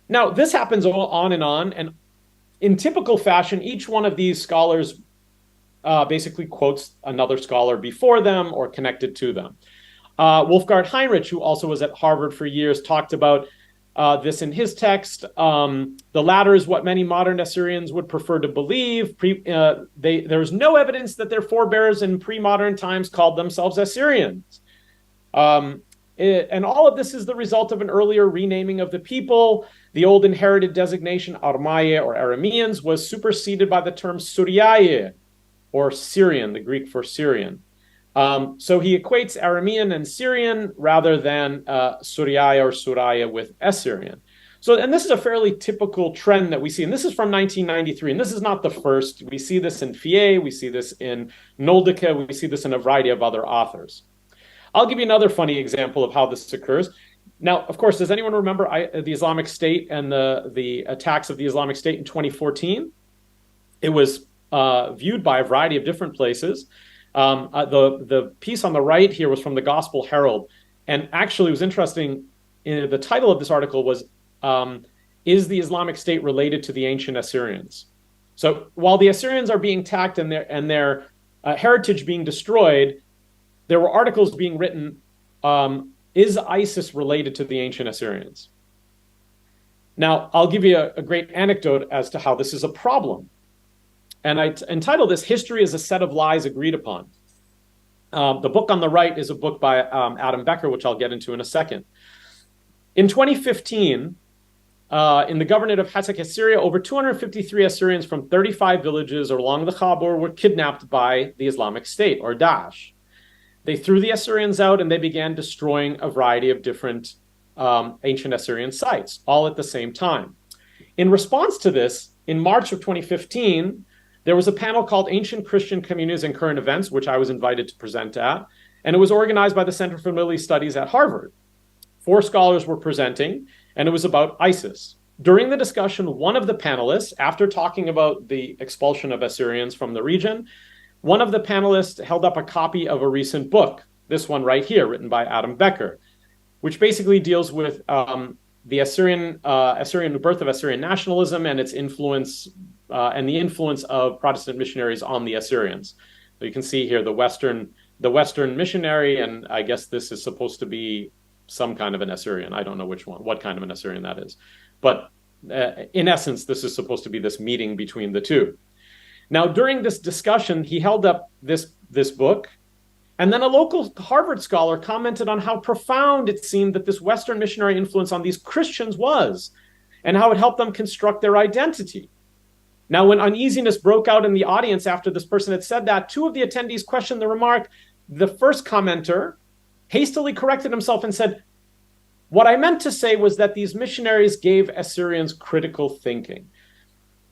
Now, this happens on, and in typical fashion, each one of these scholars basically quotes another scholar before them or connected to them. Wolfgard Heinrich, who also was at Harvard for years, talked about this in his text. The latter is what many modern Assyrians would prefer to believe. There is no evidence that their forebears in pre-modern times called themselves Assyrians. And all of this is the result of an earlier renaming of the people. The old inherited designation Armaye or Arameans was superseded by the term Suryaye or Syrian, the Greek for Syrian. So he equates Aramean and Syrian rather than Suryaye or Suraya with Assyrian. So, and this is a fairly typical trend that we see, and this is from 1993, and this is not the first. We see this in Fier, we see this in Noldeke, we see this in a variety of other authors. I'll give you another funny example of how this occurs. Now, of course, does anyone remember the Islamic State and the attacks of the Islamic State in 2014? It was viewed by a variety of different places. The piece on the right here was from the Gospel Herald. And actually, it was interesting. The title of this article was, Is the Islamic State Related to the Ancient Assyrians? So while the Assyrians are being attacked and their heritage being destroyed, there were articles being written, is ISIS related to the ancient Assyrians? Now, I'll give you a great anecdote as to how this is a problem. And I entitled this, History is a Set of Lies Agreed Upon. The book on the right is a book by Adam Becker, which I'll get into in a second. In 2015, in the governorate of Hatzak, Assyria, over 253 Assyrians from 35 villages along the Khabur were kidnapped by the Islamic State, or Daesh. They threw the Assyrians out and they began destroying a variety of different ancient Assyrian sites, all at the same time. In response to this, in March of 2015, there was a panel called Ancient Christian Communities and Current Events, which I was invited to present at, and it was organized by the Center for Middle East Studies at Harvard. 4 scholars were presenting, and it was about ISIS. During the discussion, one of the panelists, after talking about the expulsion of Assyrians from the region, one of the panelists held up a copy of a recent book, this one right here, written by Adam Becker, which basically deals with the Assyrian birth of Assyrian nationalism and its influence and the influence of Protestant missionaries on the Assyrians. So you can see here the Western missionary, and I guess this is supposed to be some kind of an Assyrian. I don't know what kind of an Assyrian that is. But in essence, this is supposed to be this meeting between the two. Now, during this discussion, he held up this book, and then a local Harvard scholar commented on how profound it seemed that this Western missionary influence on these Christians was, and how it helped them construct their identity. Now, when uneasiness broke out in the audience after this person had said that, 2 of the attendees questioned the remark. The first commenter hastily corrected himself and said, "What I meant to say was that these missionaries gave Assyrians critical thinking."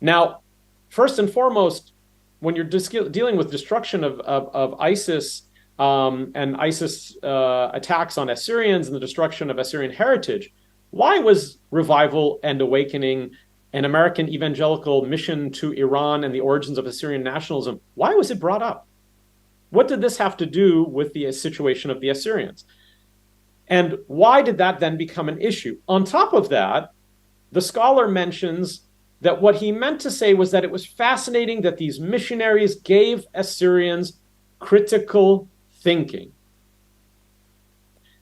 Now, first and foremost, when you're dealing with destruction of ISIS and ISIS attacks on Assyrians and the destruction of Assyrian heritage, why was revival and awakening an American evangelical mission to Iran and the origins of Assyrian nationalism, why was it brought up? What did this have to do with the situation of the Assyrians? And why did that then become an issue? On top of that, the scholar mentions that what he meant to say was that it was fascinating that these missionaries gave Assyrians critical thinking,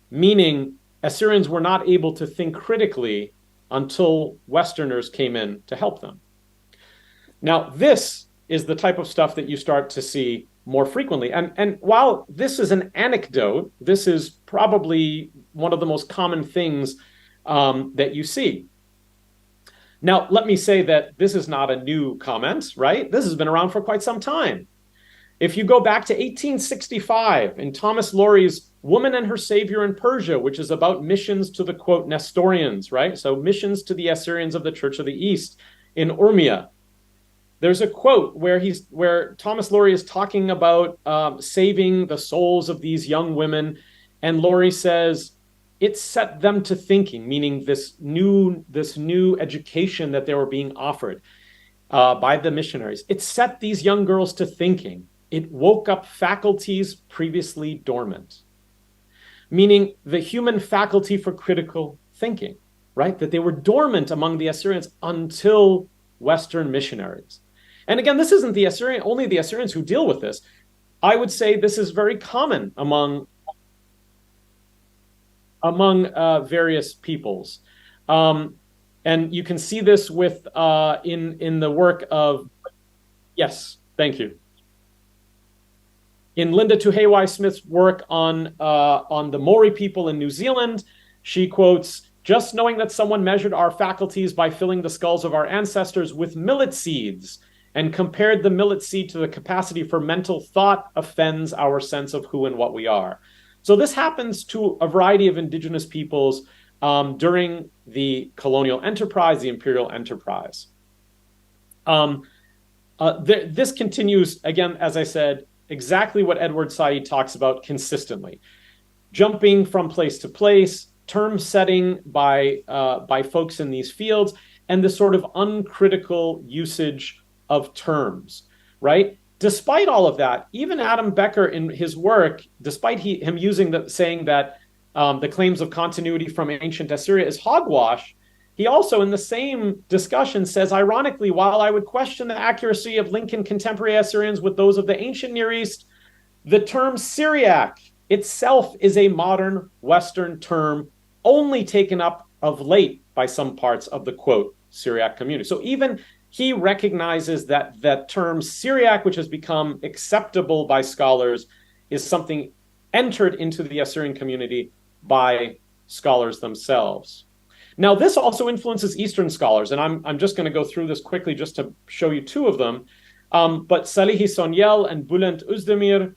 meaning Assyrians were not able to think critically until Westerners came in to help them. Now, this is the type of stuff that you start to see more frequently. And while this is an anecdote, this is probably one of the most common things that you see. Now, let me say that this is not a new comment, right? This has been around for quite some time. If you go back to 1865 in Thomas Laurie's Woman and Her Savior in Persia, which is about missions to the, quote, Nestorians, right? So missions to the Assyrians of the Church of the East in Urmia. There's a quote where Thomas Laurie is talking about saving the souls of these young women, and Laurie says, it set them to thinking, meaning this new education that they were being offered by the missionaries. It set these young girls to thinking. It woke up faculties previously dormant, meaning the human faculty for critical thinking, right? That they were dormant among the Assyrians until Western missionaries. And again, this isn't only the Assyrians who deal with this. I would say this is very common among various peoples. And you can see this with in the work of, yes, thank you. In Linda Tuhei Smith's work on the Maori people in New Zealand, she quotes, "Just knowing that someone measured our faculties by filling the skulls of our ancestors with millet seeds and compared the millet seed to the capacity for mental thought offends our sense of who and what we are." So this happens to a variety of indigenous peoples during the colonial enterprise, the imperial enterprise. This continues, again, as I said, exactly what Edward Said talks about consistently. Jumping from place to place, term setting by folks in these fields, and this sort of uncritical usage of terms, right? Despite all of that, even Adam Becker in his work, despite him saying that the claims of continuity from ancient Assyria is hogwash, he also in the same discussion says, ironically, while I would question the accuracy of Lincoln contemporary Assyrians with those of the ancient Near East, the term Syriac itself is a modern Western term only taken up of late by some parts of the, quote, Syriac community. So even he recognizes that that term Syriac, which has become acceptable by scholars, is something entered into the Assyrian community by scholars themselves. Now, this also influences Eastern scholars, and I'm just going to go through this quickly just to show you two of them. But Salihi Sonyel and Bülent Özdemir,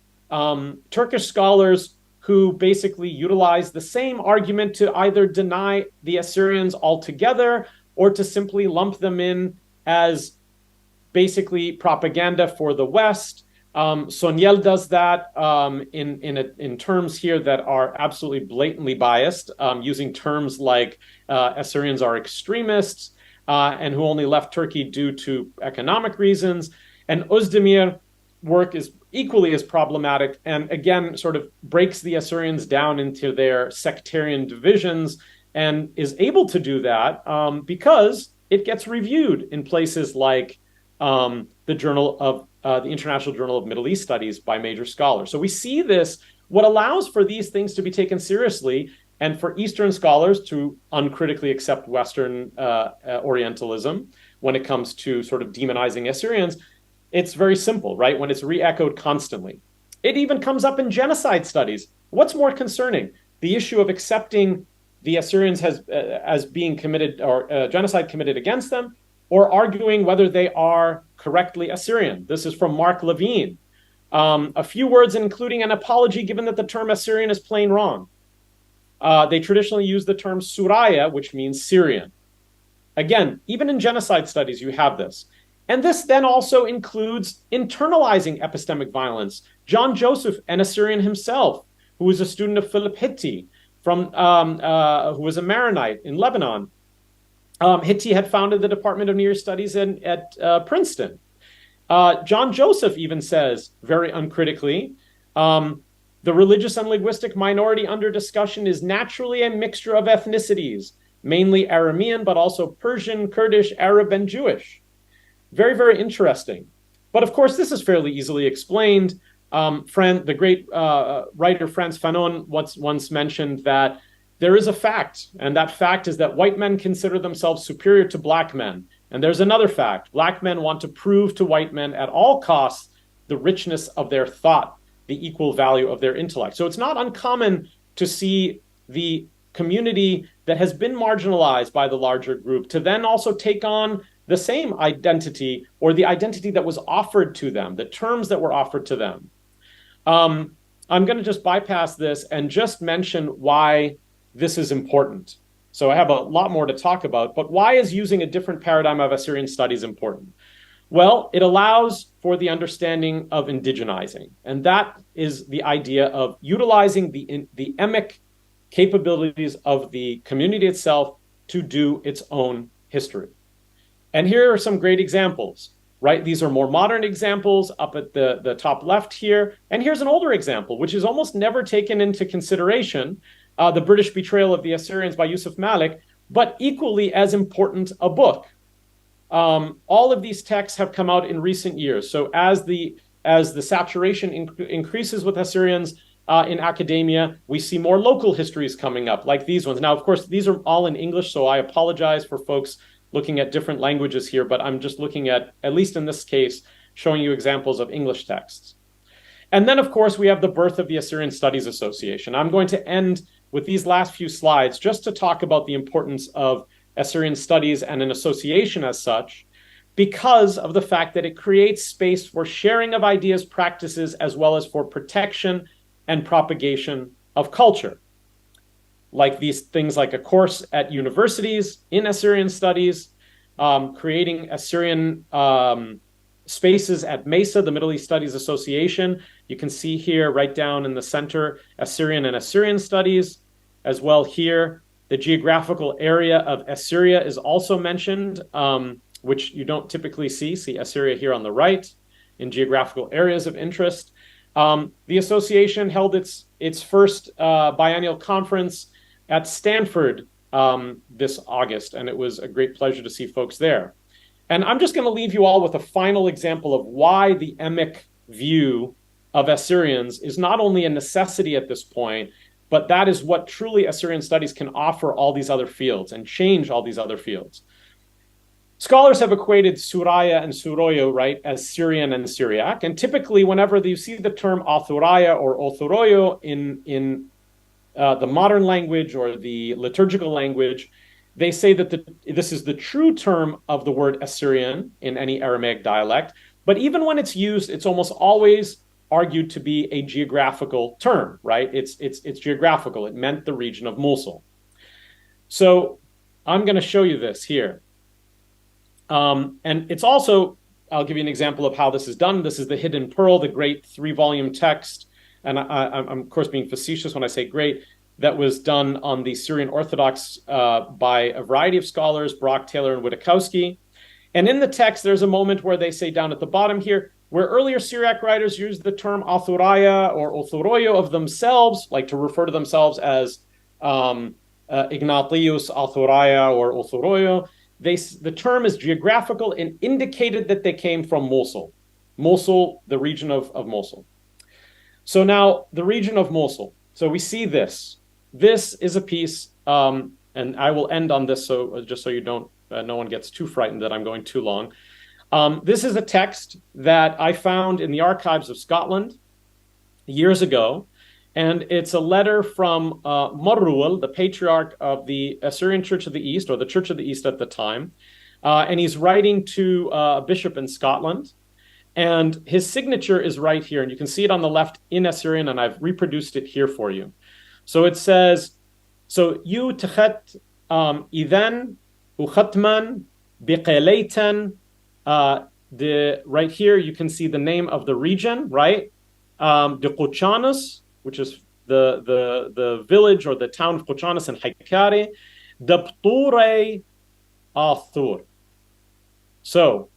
Turkish scholars who basically utilize the same argument to either deny the Assyrians altogether or to simply lump them in as basically propaganda for the West. Sonyel does that in terms here that are absolutely blatantly biased, using terms like Assyrians are extremists and who only left Turkey due to economic reasons. And Özdemir work is equally as problematic and again sort of breaks the Assyrians down into their sectarian divisions and is able to do that because it gets reviewed in places like the Journal of the International Journal of Middle East Studies by major scholars. So we see this, what allows for these things to be taken seriously and for Eastern scholars to uncritically accept Western Orientalism when it comes to sort of demonizing Assyrians. It's very simple, right? When it's re-echoed constantly. It even comes up in genocide studies. What's more concerning? The issue of accepting the Assyrians as being committed or genocide committed against them, or arguing whether they are correctly Assyrian. This is from Mark Levine. A few words including an apology given that the term Assyrian is plain wrong. They traditionally use the term Suraya, which means Syrian. Again, even in genocide studies, you have this. And this then also includes internalizing epistemic violence John Joseph, an Assyrian himself, who was a student of Philip Hitti, who was a Maronite in Lebanon. Hitti had founded the Department of Near East Studies at Princeton. John Joseph even says, very uncritically, the religious and linguistic minority under discussion is naturally a mixture of ethnicities, mainly Aramean, but also Persian, Kurdish, Arab, and Jewish. Very, very interesting. But of course, this is fairly easily explained. The great writer Frantz Fanon once mentioned that there is a fact, and that fact is that white men consider themselves superior to black men. And there's another fact. Black men want to prove to white men at all costs the richness of their thought, the equal value of their intellect. So it's not uncommon to see the community that has been marginalized by the larger group to then also take on the same identity, or the identity that was offered to them, the terms that were offered to them. I'm going to just bypass this and just mention why this is important. So I have a lot more to talk about, but why is using a different paradigm of Assyrian studies important? Well, it allows for the understanding of indigenizing, and that is the idea of utilizing the emic capabilities of the community itself to do its own history. And here are some great examples, right? These are more modern examples up at the top left here. And here's an older example, which is almost never taken into consideration, the British Betrayal of the Assyrians by Yusuf Malik, but equally as important, a book. All of these texts have come out in recent years. So as the saturation increases with Assyrians in academia, we see more local histories coming up, like these ones. Now, of course, these are all in English, so I apologize for folks looking at different languages here, but I'm just looking at least in this case, showing you examples of English texts. And then, of course, we have the birth of the Assyrian Studies Association. I'm going to end with these last few slides just to talk about the importance of Assyrian studies and an association as such, because of the fact that it creates space for sharing of ideas, practices, as well as for protection and propagation of culture. Like these things like a course at universities in Assyrian studies, creating Assyrian spaces at MESA, the Middle East Studies Association. You can see here right down in the center, Assyrian and Assyrian studies. As well here, the geographical area of Assyria is also mentioned, which you don't typically see. See Assyria here on the right in geographical areas of interest. The association held its first biennial conference at Stanford this August, and it was a great pleasure to see folks there. And I'm just going to leave you all with a final example of why the emic view of Assyrians is not only a necessity at this point, but that is what truly Assyrian studies can offer all these other fields and change all these other fields. Scholars have equated Suraya and Suroyo, right, as Syrian and Syriac. And typically, whenever you see the term Athuraya or Othuroyo in the modern language or the liturgical language, they say that this is the true term of the word Assyrian in any Aramaic dialect. But even when it's used, it's almost always argued to be a geographical term, right? It's geographical. It meant the region of Mosul. So I'm going to show you this here. And it's also, I'll give you an example of how this is done. This is the Hidden Pearl, the great 3-volume text. And I'm, of course, being facetious when I say great. That was done on the Syrian Orthodox by a variety of scholars, Brock, Taylor, and Witkowski. And in the text, there's a moment where they say down at the bottom here, where earlier Syriac writers used the term Athuraya or Othuroyo of themselves, like to refer to themselves as Ignatius Athuraya or Othuroyo, the term is geographical and indicated that they came from Mosul. Mosul, the region of Mosul. So now, the region of Mosul. So we see this. This is a piece, and I will end on this, so just so you don't, no one gets too frightened that I'm going too long. This is a text that I found in the archives of Scotland years ago, and it's a letter from Marruel, the patriarch of the Assyrian Church of the East, or the Church of the East at the time, and he's writing to a bishop in Scotland, and his signature is right here, and you can see it on the left in Assyrian, and I've reproduced it here for you. So it says, so you tchet idhan ukhatman biqelaytan. Right here, you can see the name of the region, right? the Qochanas, which is the village or the town of Qochanas and Haikari, the Pture Athur. So,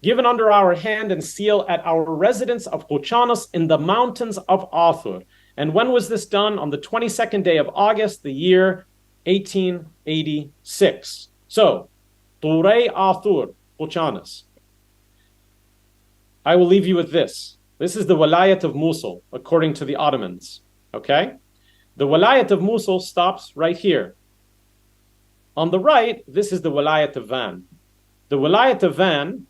given under our hand and seal at our residence of Qochanas in the mountains of Athur. And when was this done? On the 22nd day of August, the year 1886. So, Pture Athur, Qochanas. I will leave you with this. This is the Walayat of Mosul, according to the Ottomans. Okay? The Walayat of Mosul stops right here. On the right, this is the Walayat of Van. The Walayat of Van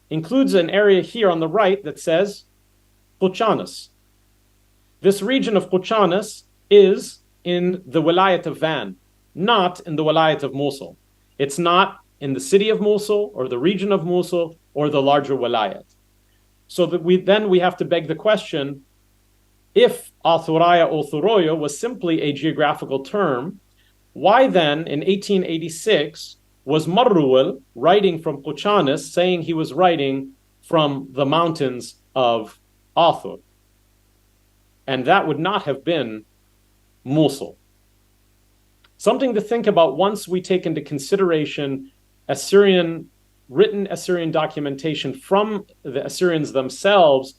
includes an area here on the right that says Qochanas. This region of Qochanas is in the Walayat of Van, not in the Walayat of Mosul. It's not in the city of Mosul or the region of Mosul or the larger Walayat. So that we have to beg the question, if Athuraya or Thuroyo was simply a geographical term, why then in 1886 was Marruwal writing from Qochanas saying he was writing from the mountains of Athur? And that would not have been Mosul. Something to think about once we take into consideration written Assyrian documentation from the Assyrians themselves,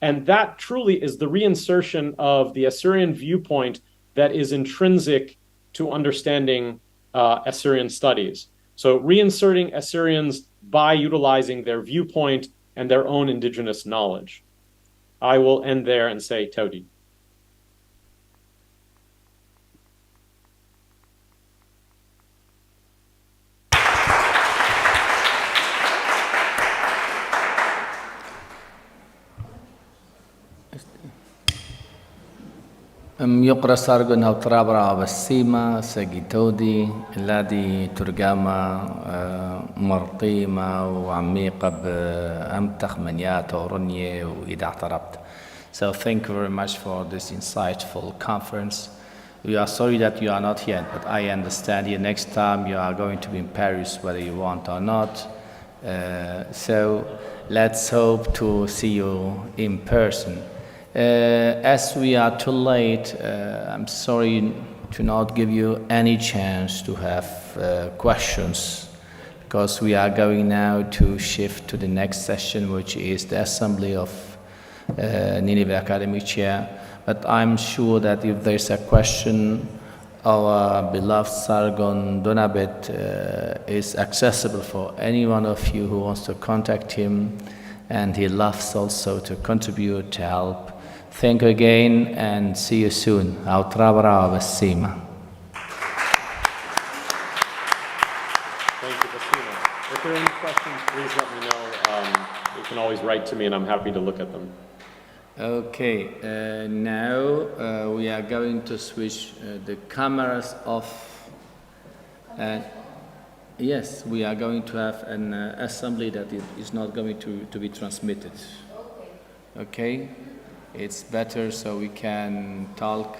and that truly is the reinsertion of the Assyrian viewpoint that is intrinsic to understanding Assyrian studies. So reinserting Assyrians by utilizing their viewpoint and their own indigenous knowledge. I will end there and say Tawdi. يقرأ سارغن هاو ترابرا بسيما ساقيتودي الذي ترجمة مرطيمة وعميقة بأمتخ منيات ورنية وإذا اعتربت. So thank you very much for this insightful conference. We are sorry that you are not here, but I understand you. Next time you are going to be in Paris, whether you want or not. So let's hope to see you in person. As we are too late, I'm sorry to not give you any chance to have questions, because we are going now to shift to the next session, which is the assembly of Nineveh Academic Chair. But I'm sure that if there's a question, our beloved Sargon Donabet is accessible for any one of you who wants to contact him, and he loves also to contribute, to help. Thank you again, and see you soon. Outrabra Basima. Thank you, Basima. If there are any questions, please let me know. You can always write to me, and I'm happy to look at them. Okay, now we are going to switch the cameras off. Yes, we are going to have an assembly that is not going to be transmitted. Okay? It's better so we can talk.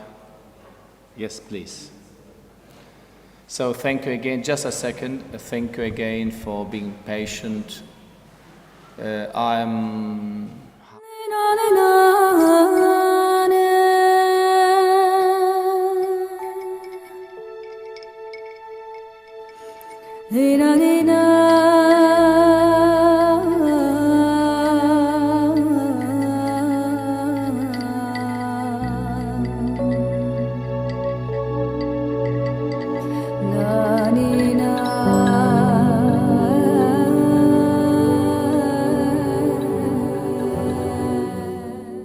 Yes, please. So thank you again. Just a second. Thank you again for being patient. I'm... Na na na